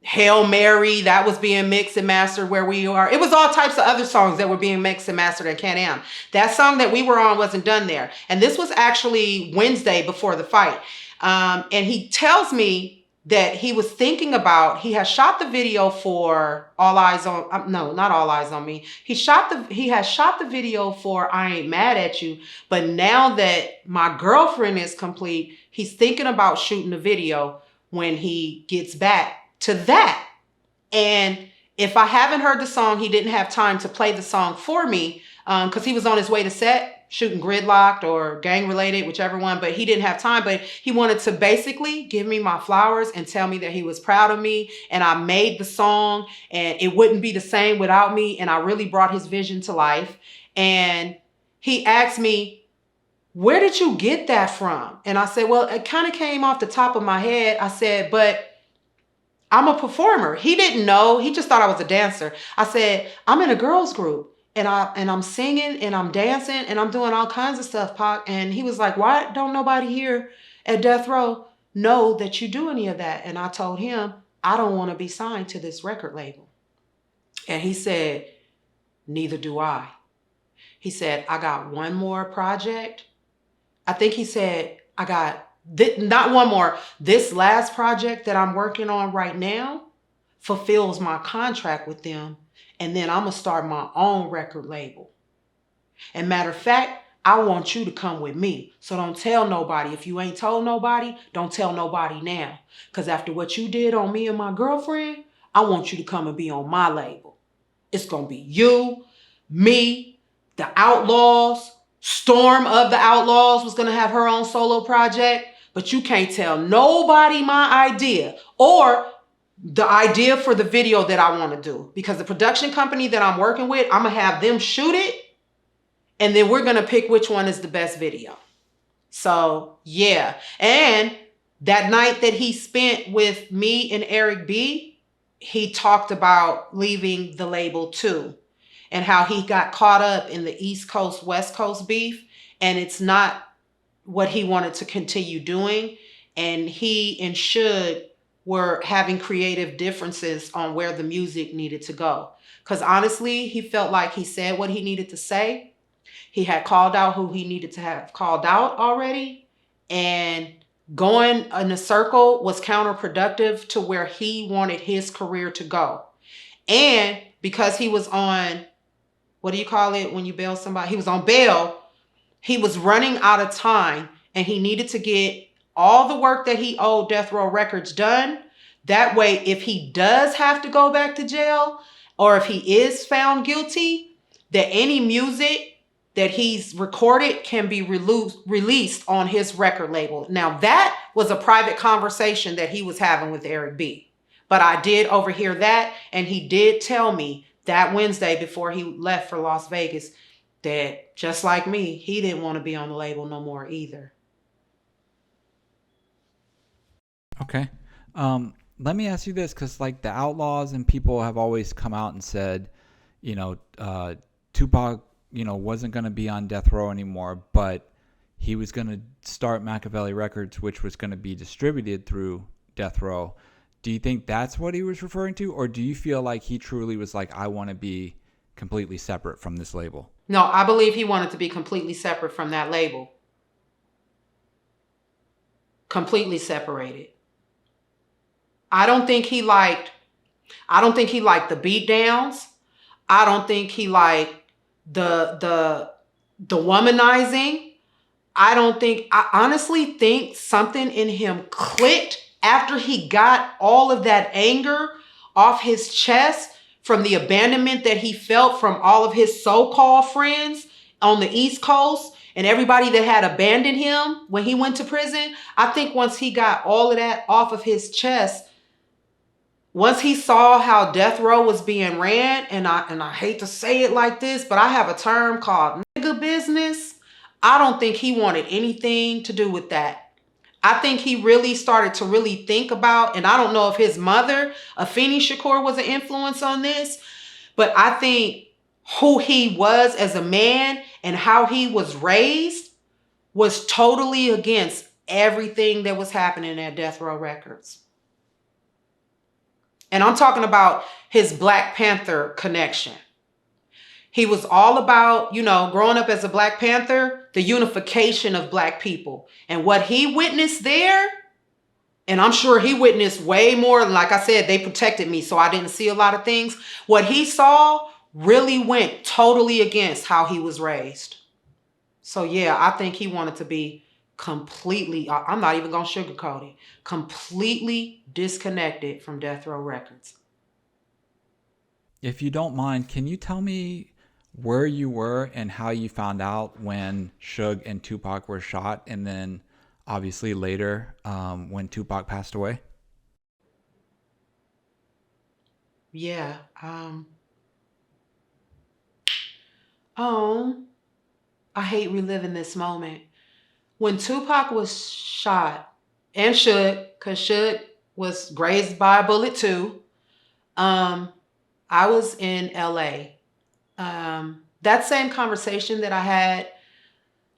Hail Mary, that was being mixed and mastered Where We Are. It was all types of other songs that were being mixed and mastered at Can-Am. That song that we were on wasn't done there. And this was actually Wednesday before the fight. And he tells me that he was thinking about, he has shot the video for All Eyes on, no, not All Eyes on Me. He has shot the video for I Ain't Mad at You. But now that My Girlfriend is complete, he's thinking about shooting the video when he gets back to that. And if I haven't heard the song, he didn't have time to play the song for me because he was on his way to set shooting Gridlocked or Gang Related, whichever one, but he didn't have time. But he wanted to basically give me my flowers and tell me that he was proud of me and I made the song and it wouldn't be the same without me. And I really brought his vision to life. And he asked me, "Where did you get that from?" And I said, "Well, it kind of came off the top of my head." I said, "But I'm a performer." He didn't know. He just thought I was a dancer. I said, "I'm in a girls group and I'm singing and I'm dancing and I'm doing all kinds of stuff, Pac." And he was like, "Why don't nobody here at Death Row know that you do any of that?" And I told him, "I don't want to be signed to this record label." And he said, "Neither do I." He said, "I got one more project." I think he said, "I got not one more. This last project that I'm working on right now fulfills my contract with them. And then I'm going to start my own record label. And matter of fact, I want you to come with me. So don't tell nobody. If you ain't told nobody, don't tell nobody now. Because after what you did on Me and My Girlfriend, I want you to come and be on my label. It's going to be you, me, the Outlaws. Storm of the Outlaws was going to have her own solo project. But you can't tell nobody my idea or the idea for the video that I want to do. Because the production company that I'm working with, I'm going to have them shoot it. And then we're going to pick which one is the best video. So, yeah. And that night that he spent with me and Eric B, he talked about leaving the label too. And how he got caught up in the East Coast, West Coast beef. And it's not what he wanted to continue doing. And he and Suge were having creative differences on where the music needed to go. Because honestly, he felt like he said what he needed to say. He had called out who he needed to have called out already. And going in a circle was counterproductive to where he wanted his career to go. And because he was on, what do you call it when you bail somebody? He was on bail. He was running out of time and he needed to get all the work that he owed Death Row Records done. That way, if he does have to go back to jail or if he is found guilty, that any music that he's recorded can be released on his record label. Now, that was a private conversation that he was having with Eric B. But I did overhear that, and he did tell me that Wednesday before he left for Las Vegas that, just like me, he didn't want to be on the label no more either. Okay. Let me ask you this, because like the Outlaws and people have always come out and said, Tupac, wasn't going to be on Death Row anymore, but he was going to start Machiavelli Records, which was going to be distributed through Death Row. Do you think that's what he was referring to? Or do you feel like he truly was like, I want to be completely separate from this label? No, I believe he wanted to be completely separate from that label. Completely separated. I don't think he liked the beat downs. I don't think he liked the womanizing. I honestly think something in him clicked after he got all of that anger off his chest from the abandonment that he felt from all of his so-called friends on the East Coast and everybody that had abandoned him when he went to prison. I think once he got all of that off of his chest, once he saw how Death Row was being ran, and I hate to say it like this, but I have a term called nigga business. I don't think he wanted anything to do with that. I think he really started to really think about, and I don't know if his mother, Afeni Shakur, was an influence on this, but I think who he was as a man and how he was raised was totally against everything that was happening at Death Row Records. And I'm talking about his Black Panther connection. He was all about, growing up as a Black Panther, the unification of Black people. And what he witnessed there, and I'm sure he witnessed way more. Like I said, they protected me, so I didn't see a lot of things. What he saw really went totally against how he was raised. So yeah, I think he wanted to be completely, I'm not even going to sugarcoat it, completely disconnected from Death Row Records. If you don't mind, can you tell me where you were and how you found out when Suge and Tupac were shot, and then obviously later when Tupac passed away? Yeah. I hate reliving this moment. When Tupac was shot, and Suge, because Suge was grazed by a bullet too, I was in LA. That same conversation that I had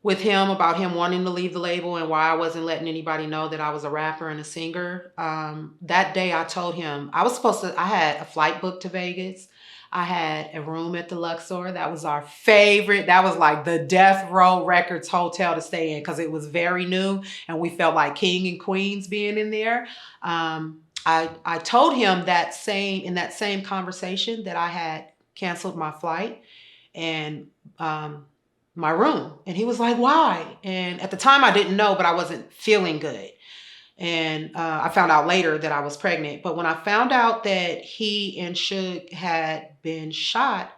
with him about him wanting to leave the label and why I wasn't letting anybody know that I was a rapper and a singer. That day I told him I had a flight booked to Vegas. I had a room at the Luxor. That was our favorite. That was like the Death Row Records hotel to stay in because it was very new and we felt like king and queens being in there. I told him in that same conversation that I had canceled my flight and my room. And he was like, why? And at the time I didn't know, but I wasn't feeling good. And I found out later that I was pregnant. But when I found out that he and Suge had been shot,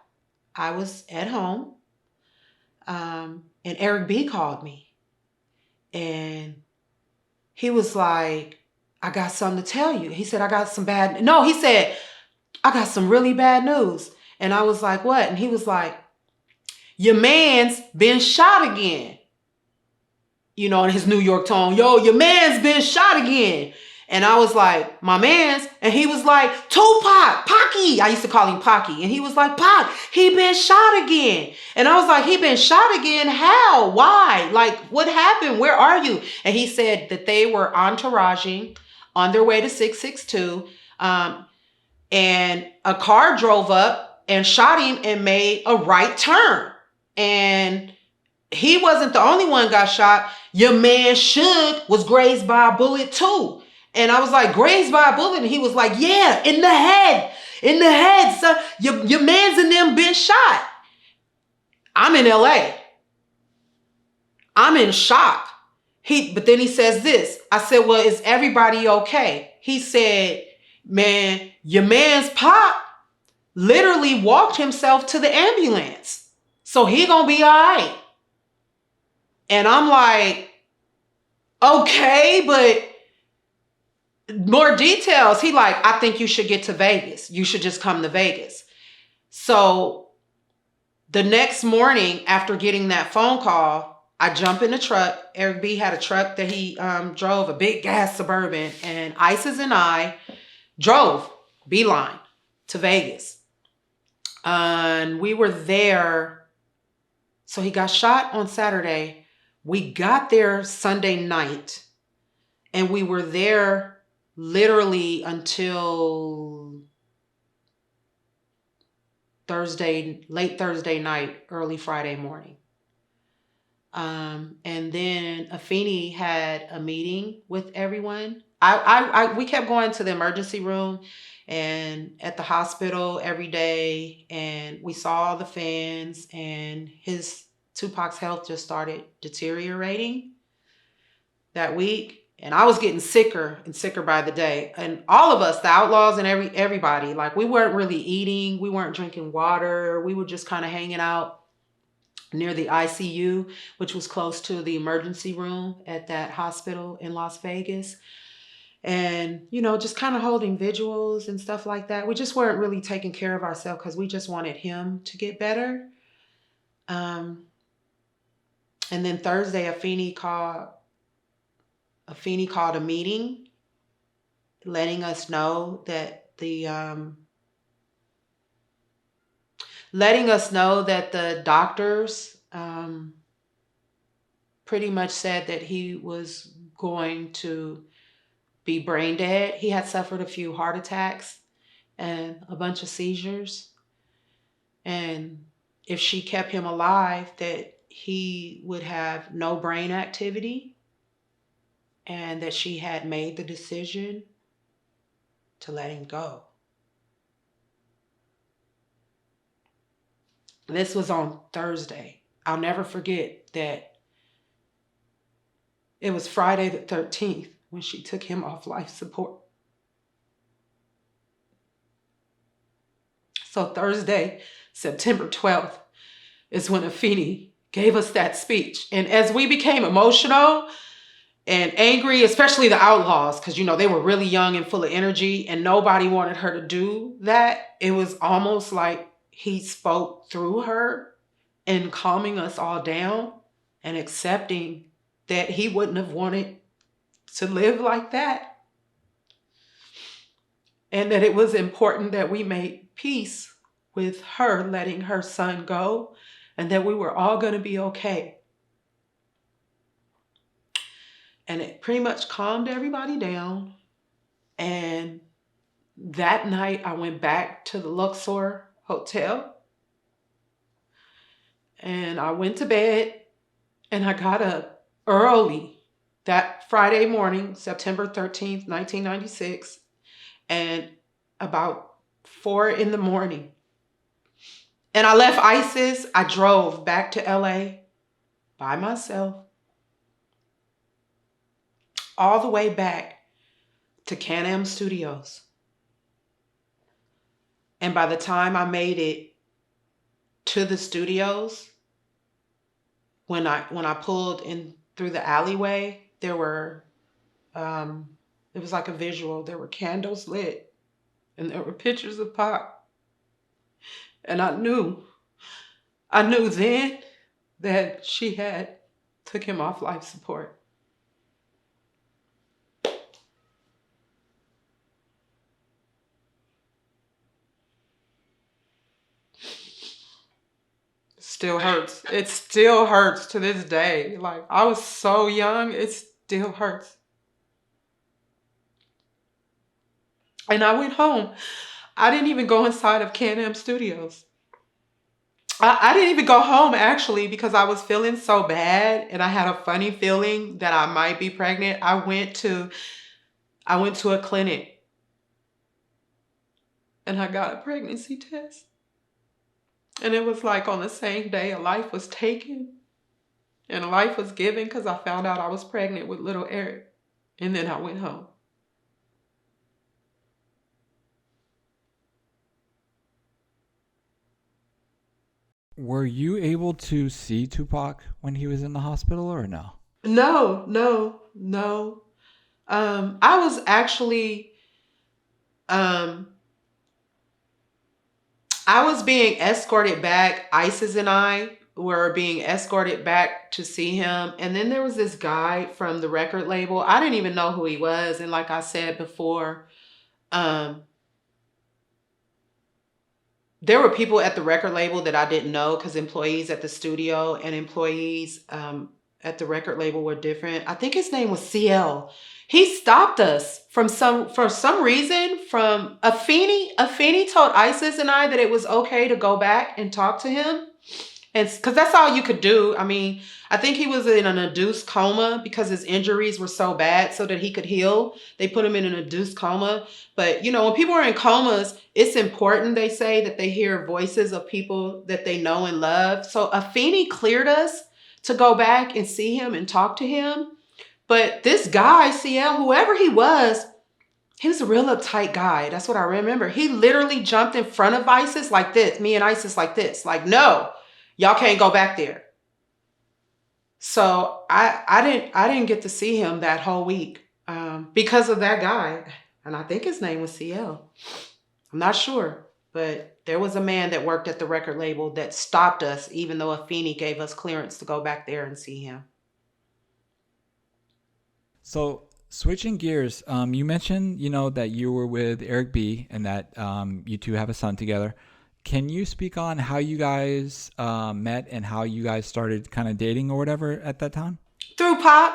I was at home. And Eric B called me. And he was like, I got something to tell you. He said, I got some really bad news. And I was like, what? And he was like, your man's been shot again. In his New York tone, yo, your man's been shot again. And I was like, my man's? And he was like, Tupac, Packy. I used to call him Packy. And he was like, Pac, he been shot again. And I was like, he been shot again? How? Why? Like, what happened? Where are you? And he said that they were entouraging on their way to 662. And a car drove up and shot him and made a right turn. And he wasn't the only one got shot. Your man Suge was grazed by a bullet too. And I was like, grazed by a bullet? And he was like, yeah, in the head. In the head, son. Your man's and them been shot. I'm in LA. I'm in shock. But then he says this. I said, well, is everybody okay? He said, man, your man's pop literally walked himself to the ambulance. So he gonna be all right. And I'm like, okay, but more details. He like, I think you should get to Vegas. You should just come to Vegas. So the next morning after getting that phone call, I jump in the truck. Eric B had a truck that he drove, a big gas Suburban, and Isis and I drove beeline to Vegas. And we were there. So he got shot on Saturday. We got there Sunday night, and we were there literally until late Thursday night, early Friday morning. And then Afeni had a meeting with everyone. We kept going to the emergency room and at the hospital every day, and we saw the fans, and Tupac's health just started deteriorating that week. And I was getting sicker and sicker by the day. And all of us, the Outlaws and everybody, like, we weren't really eating. We weren't drinking water. We were just kind of hanging out near the ICU, which was close to the emergency room at that hospital in Las Vegas. And, just kind of holding vigils and stuff like that. We just weren't really taking care of ourselves because we just wanted him to get better. And then Thursday, Afeni called a meeting, letting us know that the doctors pretty much said that he was going to be brain dead. He had suffered a few heart attacks and a bunch of seizures. And if she kept him alive, that he would have no brain activity, and that she had made the decision to let him go. This was on Thursday. I'll never forget that it was Friday the 13th when she took him off life support. So Thursday, September 12th, is when Afeni gave us that speech. And as we became emotional and angry, especially the Outlaws, because, they were really young and full of energy, and nobody wanted her to do that, it was almost like he spoke through her and calming us all down and accepting that he wouldn't have wanted to live like that. And that it was important that we made peace with her letting her son go, and that we were all going to be okay. And it pretty much calmed everybody down. And that night I went back to the Luxor Hotel, and I went to bed, and I got up early that Friday morning, September 13th, 1996, and about 4 in the morning. And I left Isis. I drove back to LA by myself, all the way back to Can-Am Studios. And by the time I made it to the studios, when I pulled in through the alleyway, there were, it was like a visual. There were candles lit, and there were pictures of Pac. And I knew then that she had took him off life support. Still hurts. It still hurts to this day. Like, I was so young, it still hurts. And I went home. I didn't even go inside of Can-Am Studios. I didn't even go home actually because I was feeling so bad and I had a funny feeling that I might be pregnant. I went to a clinic and I got a pregnancy test. And it was like on the same day a life was taken and a life was given because I found out I was pregnant with little Eric. And then I went home. Were you able to see Tupac when he was in the hospital or no? No, no, no. I was actually, um, I was being escorted back. Isis and I were being escorted back to see him. And then there was this guy from the record label. I didn't even know who he was. And like I said before, um, there were people at the record label that I didn't know because employees at the studio and employees at the record label were different. I think his name was CL. He stopped us for some reason from Afeni. Afeni told Isis and I that it was okay to go back and talk to him. And because that's all you could do. I mean, I think he was in an induced coma because his injuries were so bad so that he could heal. They put him in an induced coma. But, when people are in comas, it's important, they say, that they hear voices of people that they know and love. So Afeni cleared us to go back and see him and talk to him. But this guy, CL, whoever he was a real uptight guy. That's what I remember. He literally jumped in front of Isis like this, me and Isis like this. Like, no, y'all can't go back there. So I didn't get to see him that whole week because of that guy. And I think his name was CL. I'm not sure. But there was a man that worked at the record label that stopped us, even though Afeni gave us clearance to go back there and see him. So switching gears, you mentioned, that you were with Eric B and that you two have a son together. Can you speak on how you guys met and how you guys started kind of dating or whatever at that time? Through Pac.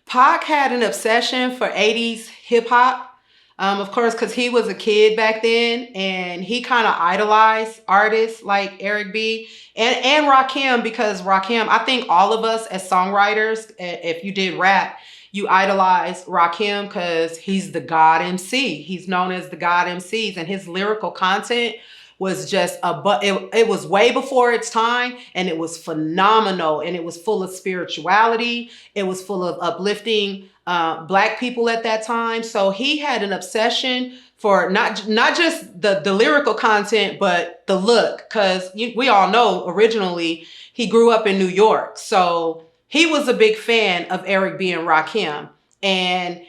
Pac had an obsession for 80s hip hop. Of course, because he was a kid back then and he kind of idolized artists like Eric B and Rakim, because Rakim, I think all of us as songwriters, if you did rap, you idolize Rakim because he's the God MC. He's known as the God MCs, and his lyrical content was just it was way before its time, and it was phenomenal, and it was full of spirituality. It was full of uplifting Black people at that time. So he had an obsession for not just the lyrical content, but the look, because we all know originally he grew up in New York. So he was a big fan of Eric B and Rakim. And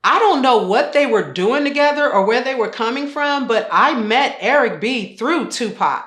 I don't know what they were doing together or where they were coming from, but I met Eric B through Tupac.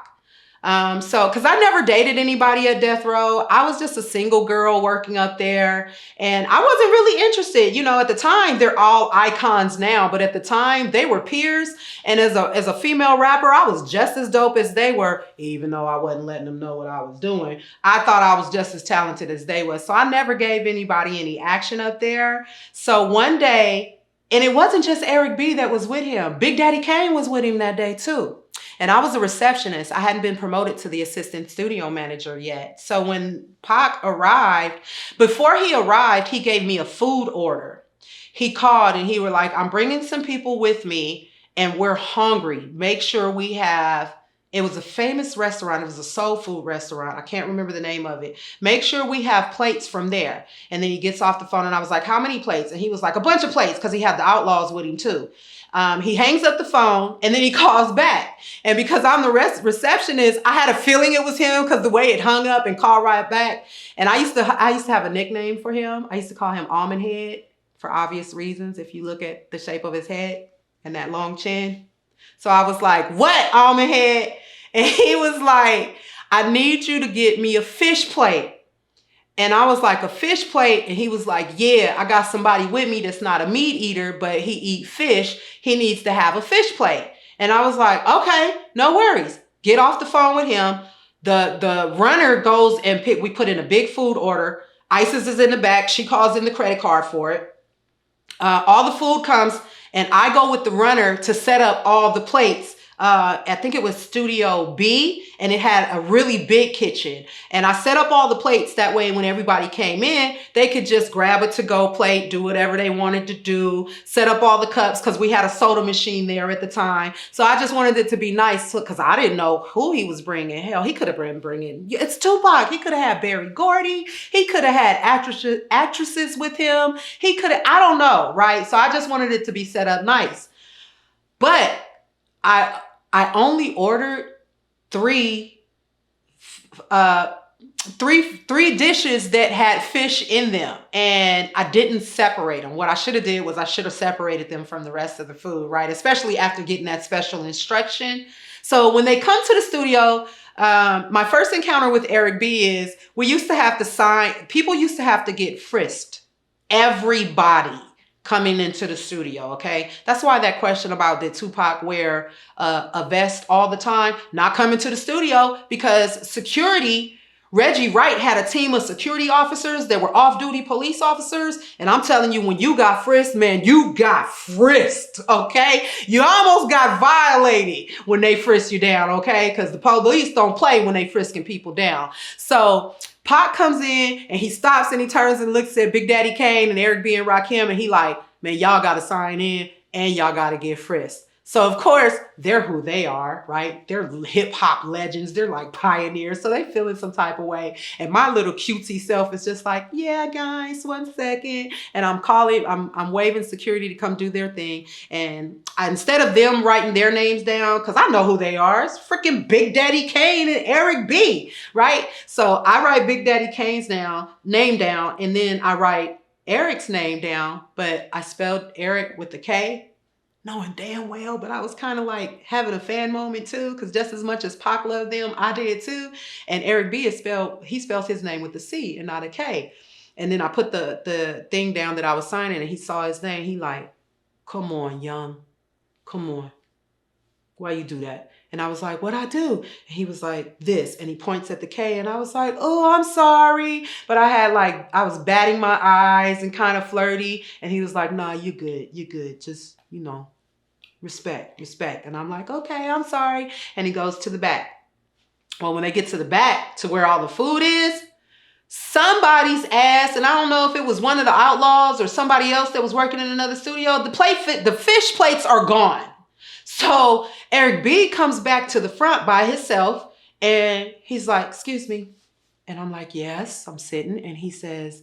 Because I never dated anybody at Death Row. I was just a single girl working up there. And I wasn't really interested. At the time, they're all icons now. But at the time, they were peers. And as a female rapper, I was just as dope as they were, even though I wasn't letting them know what I was doing. I thought I was just as talented as they were. So I never gave anybody any action up there. So one day, and it wasn't just Eric B that was with him. Big Daddy Kane was with him that day too. And I was a receptionist. I hadn't been promoted to the assistant studio manager yet. So when Pac arrived, before he arrived, he gave me a food order. He called and he was like, I'm bringing some people with me and we're hungry. Make sure we have, it was a famous restaurant. It was a soul food restaurant. I can't remember the name of it. Make sure we have plates from there. And then he gets off the phone and I was like, how many plates? And he was like, a bunch of plates, because he had the Outlaws with him too. He hangs up the phone and then he calls back. And because I'm the receptionist, I had a feeling it was him because the way it hung up and called right back. And I used to have a nickname for him. I used to call him Almond Head for obvious reasons. If you look at the shape of his head and that long chin. So I was like, what, Almond Head? And he was like, I need you to get me a fish plate. And I was like, a fish plate? And he was like, yeah, I got somebody with me that's not a meat eater, but he eat fish. He needs to have a fish plate. And I was like, okay, no worries. Get off the phone with him. The runner goes and we put in a big food order. Isis is in the back. She calls in the credit card for it. All the food comes and I go with the runner to set up all the plates I think it was Studio B, and it had a really big kitchen. And I set up all the plates that way when everybody came in, they could just grab a to-go plate, do whatever they wanted to do, set up all the cups because we had a soda machine there at the time. So I just wanted it to be nice because I didn't know who he was bringing. Hell, he could have been bringing, it's Tupac. He could have had Berry Gordy. He could have had actresses with him. He could have, I don't know, right? So I just wanted it to be set up nice. But I only ordered three dishes that had fish in them, and I didn't separate them. What I should have did was I should have separated them from the rest of the food, right? Especially after getting that special instruction. So when they come to the studio, my first encounter with Eric B is people used to have to get frisked. Everybody coming into the studio, okay? That's why that question about did Tupac wear a vest all the time? Not coming to the studio because security, Reggie Wright had a team of security officers that were off-duty police officers. And I'm telling you, when you got frisked, man, you got frisked, okay? You almost got violated when they frisked you down, okay? Because the police don't play when they frisking people down. So Pac comes in and he stops and he turns and looks at Big Daddy Kane and Eric B and Rakim, and he like, man, y'all got to sign in and y'all got to get frisked. So of course, they're who they are, right? They're hip hop legends. They're like pioneers. So they feel in some type of way. And my little cutesy self is just like, yeah, guys, 1 second. And I'm waving security to come do their thing. And instead of them writing their names down, because I know who they are, it's freaking Big Daddy Kane and Eric B, right? So I write Big Daddy Kane's name down, and then I write Eric's name down, but I spelled Eric with the K, knowing damn well, but I was kind of like having a fan moment too, because just as much as Pac loved them, I did too. And Eric B he spells his name with a C and not a K. And then I put the thing down that I was signing, and he saw his name. He like, come on, young, come on. Why you do that? And I was like, what'd I do? And he was like, this. And he points at the K, and I was like, oh, I'm sorry. But I was batting my eyes and kind of flirty. And he was like, nah, you good. You good. Just, respect. And I'm like, okay, I'm sorry. And he goes to the back. Well, when they get to the back to where all the food is, somebody's ass, and I don't know if it was one of the Outlaws or somebody else that was working in another studio, the fish plates are gone. So Eric B comes back to the front by himself, and he's like, excuse me. And I'm like, yes, I'm sitting. And he says,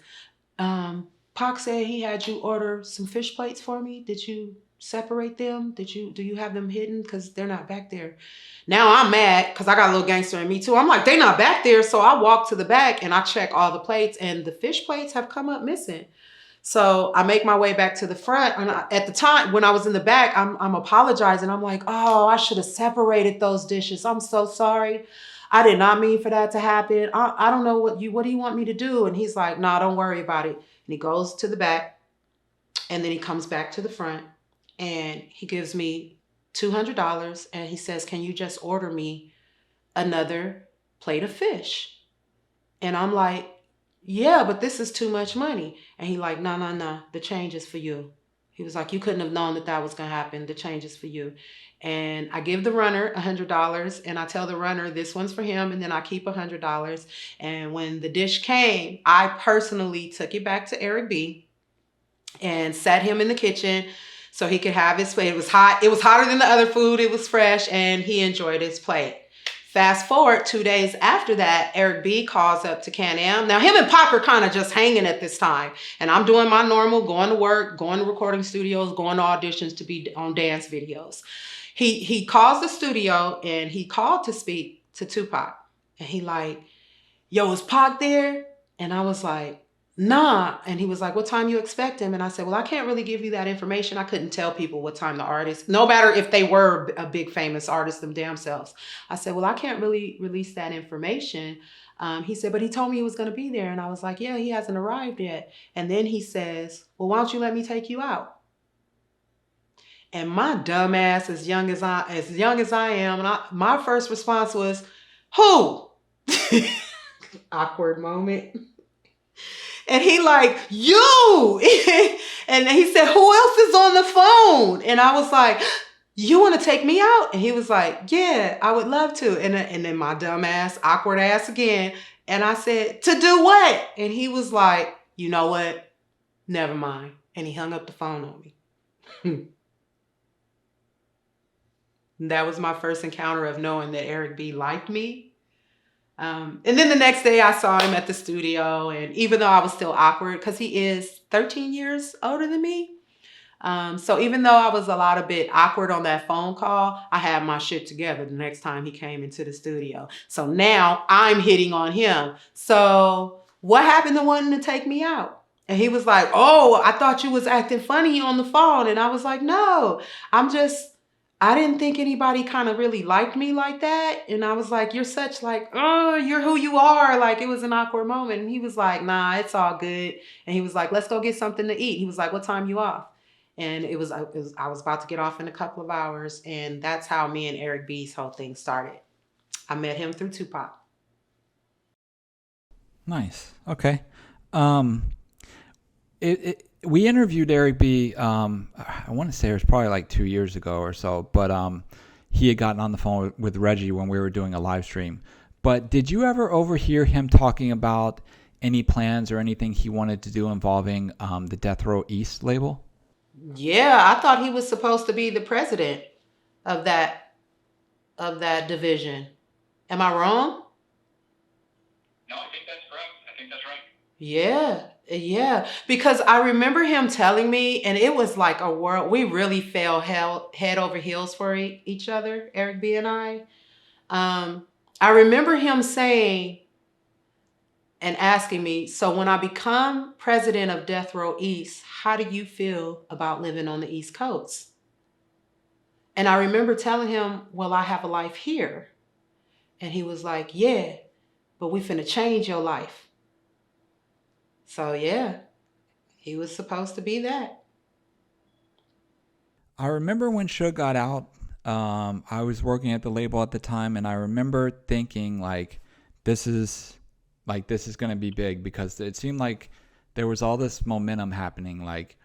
Pac said he had you order some fish plates for me. Did you separate them? Do you have them hidden? Because they're not back there. Now I'm mad because I got a little gangster in me too. I'm like, they're not back there. So I walk to the back and I check all the plates, and the fish plates have come up missing. So I make my way back to the front. And at the time when I was in the back, I'm apologizing. I'm like, oh, I should have separated those dishes. I'm so sorry. I did not mean for that to happen. I don't know what do you want me to do? And he's like, nah, don't worry about it. And he goes to the back, and then he comes back to the front, and he gives me $200, and he says, can you just order me another plate of fish? And I'm like, yeah, but this is too much money. And he like, no, the change is for you. He was like, you couldn't have known that was going to happen. The change is for you. And I give the runner $100, and I tell the runner this one's for him, and then I keep $100. And when the dish came, I personally took it back to Eric B and sat him in the kitchen so he could have his plate. It was hot. It was hotter than the other food. It was fresh, and he enjoyed his plate. Fast forward 2 days after that, Eric B calls up to Can-Am. Now, him and Pac are kind of just hanging at this time. And I'm doing my normal, going to work, going to recording studios, going to auditions to be on dance videos. He calls the studio, and he called to speak to Tupac. And he like, yo, is Pac there? And I was like, nah. And he was like, what time you expect him? And I said, well, I can't really give you that information. I couldn't tell people what time the artist, no matter if they were a big famous artist them damn selves. I said, well, I can't really release that information. He said, but he told me he was going to be there. And I was like, yeah, he hasn't arrived yet. And then he says, well, why don't you let me take you out? And my dumb ass, as young as I am, and my first response was, who? Awkward moment. And he like, you. And he said, who else is on the phone? And I was like, you want to take me out? And he was like, yeah, I would love to. And then my dumb ass, awkward ass again. And I said, to do what? And he was like, you know what? Never mind. And he hung up the phone on me. That was my first encounter of knowing that Eric B liked me. And then the next day I saw him at the studio. And even though I was still awkward, because he is 13 years older than me. So even though I was a bit awkward on that phone call, I had my shit together the next time he came into the studio. So now I'm hitting on him. So what happened to wanting to take me out? And he was like, oh, I thought you was acting funny on the phone. And I was like, no, I didn't think anybody kind of really liked me like that. And I was like, you're such like, oh, you're who you are. Like, it was an awkward moment. And he was like, nah, it's all good. And he was like, let's go get something to eat. He was like, what time you off? And I was about to get off in a couple of hours. And that's how me and Eric B's whole thing started. I met him through Tupac. Nice. Okay. We interviewed Eric B. I want to say it was probably like 2 years ago or so, but he had gotten on the phone with Reggie when we were doing a live stream. But did you ever overhear him talking about any plans or anything he wanted to do involving the Death Row East label? Yeah, I thought he was supposed to be the president of that division. Am I wrong? No, I think that's correct. I think that's right. Yeah. Because I remember him telling me, and it was like a world, we really fell head over heels for each other, Eric B and I. I remember him saying and asking me, so when I become president of Death Row East, how do you feel about living on the East Coast? And I remember telling him, well, I have a life here. And he was like, yeah, but we finna change your life. So yeah, he was supposed to be that. I remember when Suge got out, I was working at the label at the time, and I remember thinking like, this is going to be big, because it seemed like there was all this momentum happening. Like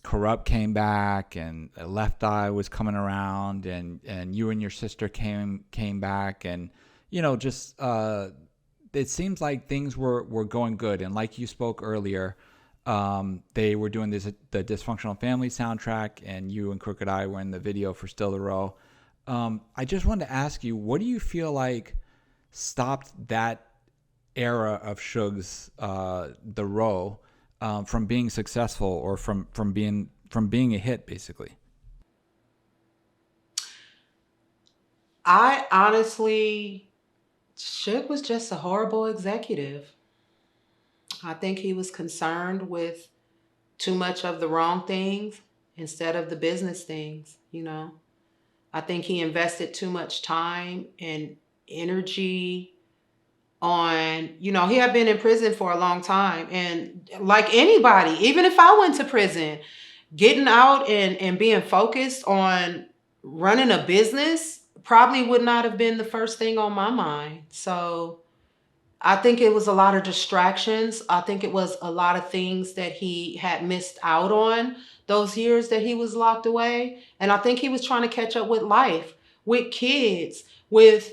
Corrupt came back, and Left Eye was coming around, and you and your sister came back, and just it seems like things were going good. And like you spoke earlier, they were doing the Dysfunctional Family soundtrack, and you and Crooked Eye were in the video for Still the Row. I just wanted to ask you, what do you feel like stopped that era of Suge's The Row from being successful, or from being a hit, basically? I honestly, Suge was just a horrible executive. I think he was concerned with too much of the wrong things instead of the business things, I think he invested too much time and energy on, he had been in prison for a long time. And like anybody, even if I went to prison, getting out and being focused on running a business probably would not have been the first thing on my mind. So I think it was a lot of distractions. I think it was a lot of things that he had missed out on those years that he was locked away. And I think he was trying to catch up with life, with kids, with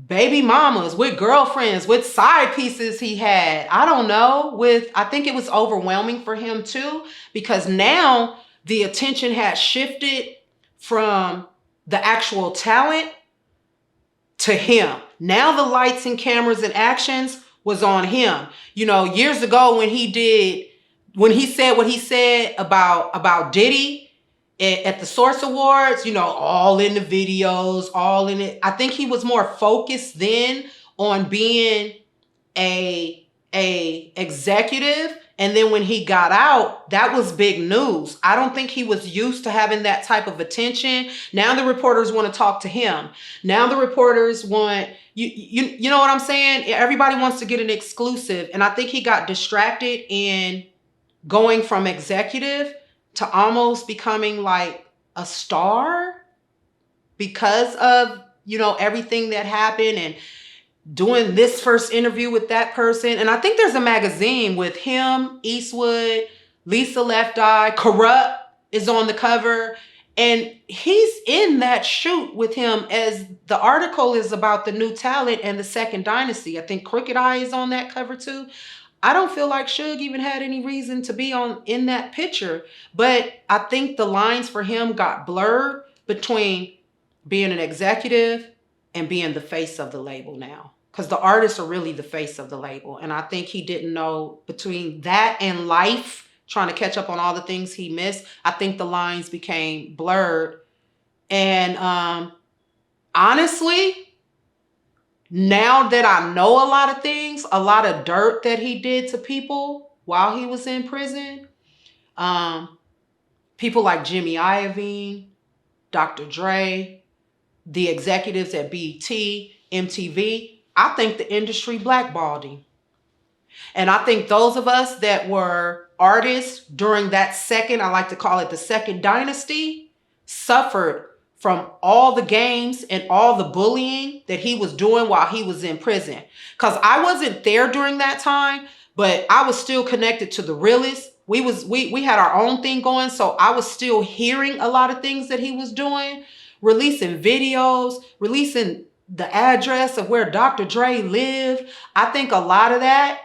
baby mamas, with girlfriends, with side pieces he had. I don't know. I think it was overwhelming for him too, because now the attention had shifted from the actual talent to him. Now the lights and cameras and actions was on him. Years ago when he said what he said about Diddy at the Source Awards, all in the videos, all in it. I think he was more focused then on being a executive. And then when he got out, that was big news. I don't think he was used to having that type of attention. Now the reporters want to talk to him. Now the reporters want, you know what I'm saying? Everybody wants to get an exclusive. And I think he got distracted in going from executive to almost becoming like a star because of, everything that happened, and doing this first interview with that person. And I think there's a magazine with him, Eastwood, Lisa Left Eye, Corrupt is on the cover. And he's in that shoot with him, as the article is about the new talent and the second dynasty. I think Crooked Eye is on that cover too. I don't feel like Suge even had any reason to be in that picture, but I think the lines for him got blurred between being an executive and being the face of the label now. Because the artists are really the face of the label. And I think he didn't know between that and life, trying to catch up on all the things he missed. I think the lines became blurred. And honestly, now that I know a lot of things, a lot of dirt that he did to people while he was in prison, people like Jimmy Iovine, Dr. Dre, the executives at BET, MTV, I think the industry blackballed him. And I think those of us that were artists during that second, I like to call it the second dynasty, suffered from all the games and all the bullying that he was doing while he was in prison. Because I wasn't there during that time, but I was still connected to the realists. We had our own thing going, so I was still hearing a lot of things that he was doing, releasing videos, releasing the address of where Dr. Dre lived. I think a lot of that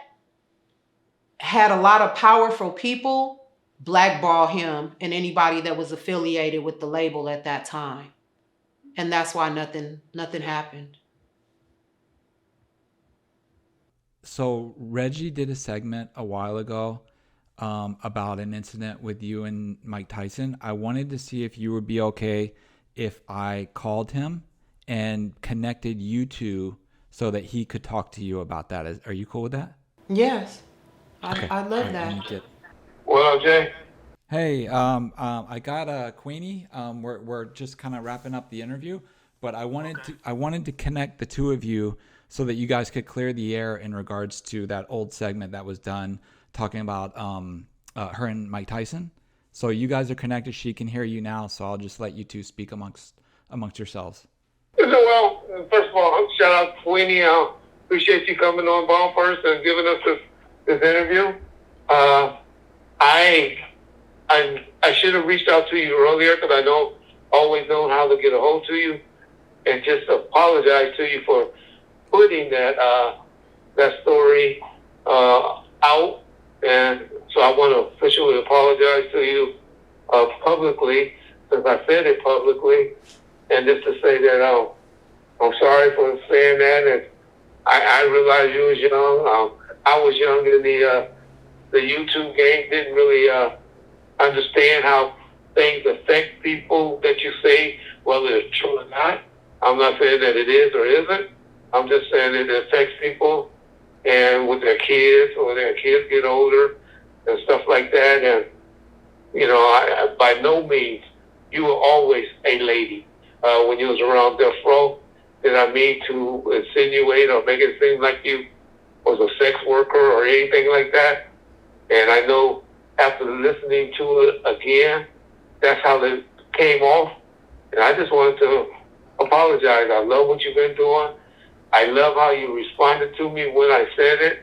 had a lot of powerful people blackball him and anybody that was affiliated with the label at that time. And that's why nothing happened. So Reggie did a segment a while ago about an incident with you and Mike Tyson. I wanted to see if you would be okay if I called him and connected you two so that he could talk to you about that. Are you cool with that? Yes. Okay. I love All right, that. What up, Jay? Hey, I got Queenie. We're just kind of wrapping up the interview, but I wanted to connect the two of you so that you guys could clear the air in regards to that old segment that was done talking about her and Mike Tyson. So you guys are connected. She can hear you now, so I'll just let you two speak amongst yourselves. Well, first of all, shout out to Queenie. I appreciate you coming on Ball First and giving us this interview. I should have reached out to you earlier because I always known how to get a hold to you, and just apologize to you for putting that story out. And so I want to officially apologize to you publicly, since I said it publicly, and just to say that I'm sorry for saying that. And I realized you was young. I was young in the YouTube game, didn't really understand how things affect people that you say, whether it's true or not. I'm not saying that it is or isn't. I'm just saying that it affects people and with their kids, or their kids get older and stuff like that. And, I by no means, you were always a lady when you was around Death Row. Did I mean to insinuate or make it seem like you was a sex worker or anything like that? And I know after listening to it again, that's how it came off. And I just wanted to apologize. I love what you've been doing. I love how you responded to me when I said it.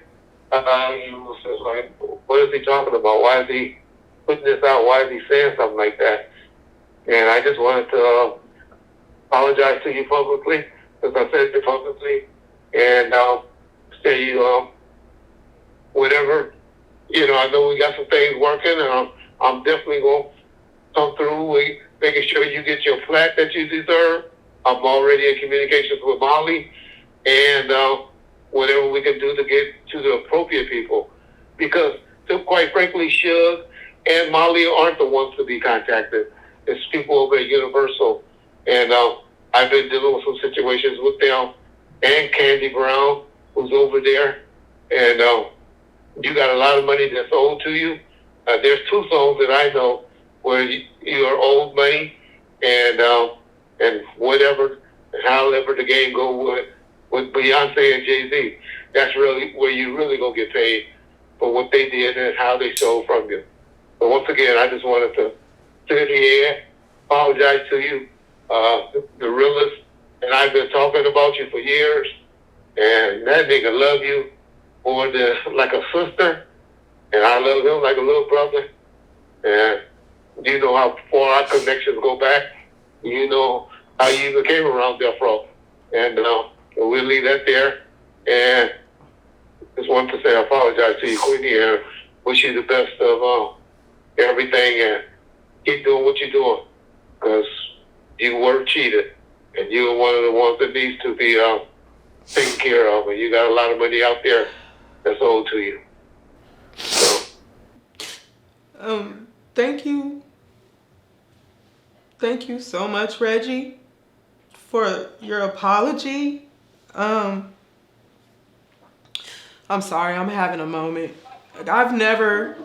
You was like, what is he talking about? Why is he putting this out? Why is he saying something like that? And I just wanted to apologize to you publicly, because I said it publicly. And say, whatever, I know we got some things working, and I'm definitely going to come through with making sure you get your flat that you deserve. I'm already in communications with Molly, and whatever we can do to get to the appropriate people. Because, quite frankly, Suge and Molly aren't the ones to be contacted. It's people over at Universal. And I've been dealing with some situations with them, and Candy Brown, who's over there. And you got a lot of money that's owed to you. There's two songs that I know where you are owed money, and whatever, however the game go with Beyonce and Jay-Z, that's really where you really gonna get paid for what they did and how they stole from you. But once again, I just wanted to clear the air, apologize to you, the realist, and I've been talking about you for years, and that nigga love you more than like a sister, and I love him like a little brother, and You know how far our connections go back. You know how you even came around Death Row. And we'll leave that there. And just wanted to say I apologize to you, Queenie, and wish you the best of everything. And keep doing what you're doing, because you were cheated. And you're one of the ones that needs to be taken care of. And you got a lot of money out there that's owed to you. So. Thank you. Thank you so much, Reggie, for your apology. I'm sorry, I'm having a moment. I've never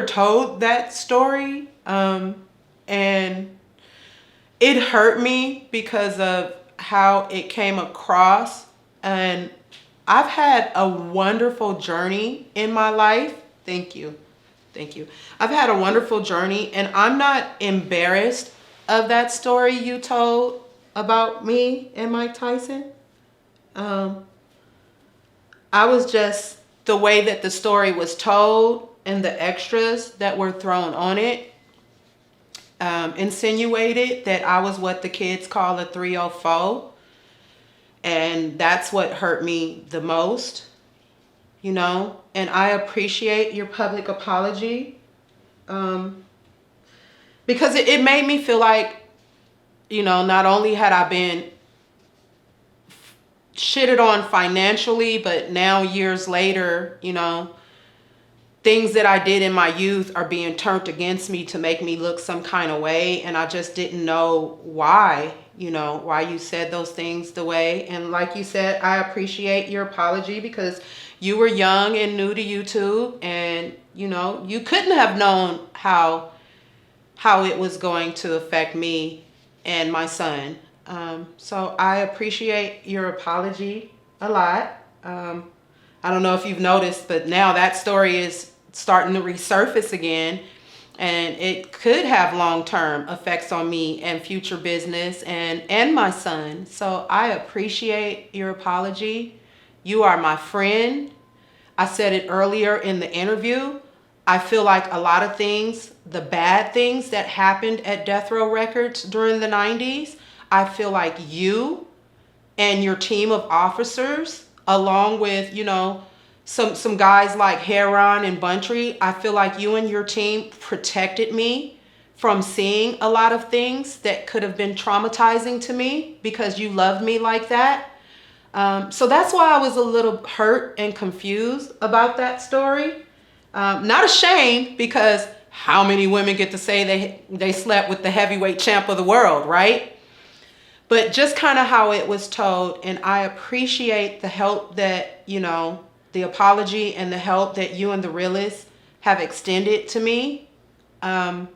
told that story, and it hurt me because of how it came across. And I've had a wonderful journey in my life. Thank you. I've had a wonderful journey, and I'm not embarrassed of that story you told about me and Mike Tyson. I was just, the way that the story was told and the extras that were thrown on it insinuated that I was what the kids call a 304. And that's what hurt me the most, you know. And I appreciate your public apology, because it made me feel like, you know, not only had I been shitted on financially, but now years later, you know, things that I did in my youth are being turned against me to make me look some kind of way. And I just didn't know why, you know, why you said those things the way. And like you said, I appreciate your apology, because you were young and new to YouTube, and, you know, you couldn't have known how it was going to affect me and my son. So I appreciate your apology a lot. I don't know if you've noticed, but now that story is starting to resurface again, and it could have long-term effects on me and future business and my son. So I appreciate your apology. You are my friend. I said it earlier in the interview. I feel like a lot of things, the bad things that happened at Death Row Records during the 90s, I feel like you and your team of officers, along with, you know, some guys like Heron and Buntree, I feel like you and your team protected me from seeing a lot of things that could have been traumatizing to me, because you loved me like that. So that's why I was a little hurt and confused about that story. Not ashamed, because how many women get to say they slept with the heavyweight champ of the world, right? But just kind of how it was told. And I appreciate the help that, you know, the apology and the help that you and the Realists have extended to me. I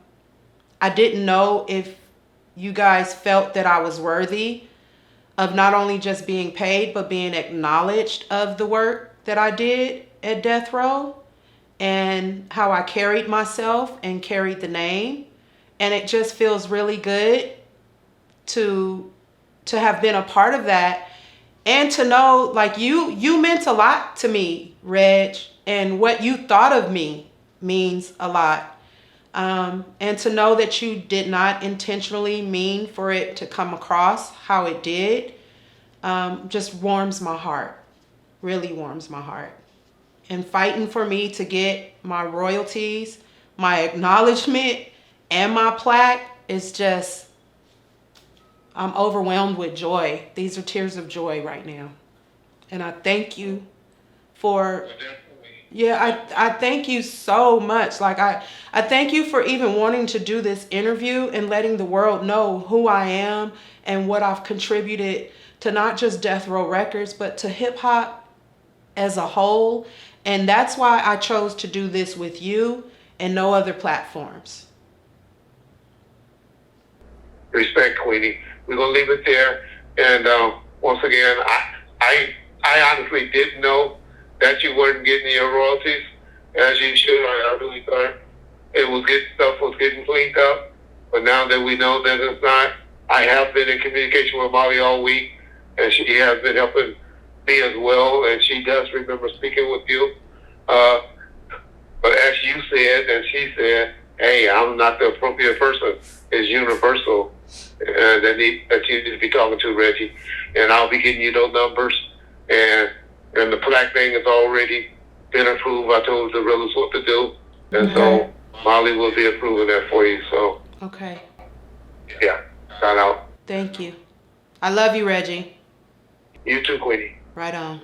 didn't know if you guys felt that I was worthy of not only just being paid, but being acknowledged of the work that I did at Death Row, and how I carried myself and carried the name. And it just feels really good to have been a part of that, and to know, like, you meant a lot to me, Reg, and what you thought of me means a lot. And to know that you did not intentionally mean for it to come across how it did, just warms my heart, really warms my heart. And fighting for me to get my royalties, my acknowledgement, and my plaque is just, I'm overwhelmed with joy. These are tears of joy right now. And I thank you for, I thank you so much. Like, I thank you for even wanting to do this interview and letting the world know who I am and what I've contributed to not just Death Row Records, but to hip hop as a whole. And that's why I chose to do this with you and no other platforms. Respect, Queenie. We're gonna leave it there. And once again, I honestly didn't know that you weren't getting your royalties, as you should. I really thought stuff was getting cleaned up. But now that we know that it's not, I have been in communication with Molly all week, and she has been helping me as well, and she does remember speaking with you. But But as you said and she said, hey, I'm not the appropriate person. It's universal that you need to be talking to, Reggie. And I'll be getting you those numbers. And the plaque thing has already been approved. I told the realtors what to do. And so Molly will be approving that for you. So, Okay. yeah, shout out. Thank you. I love you, Reggie. You too, Queenie. Right on.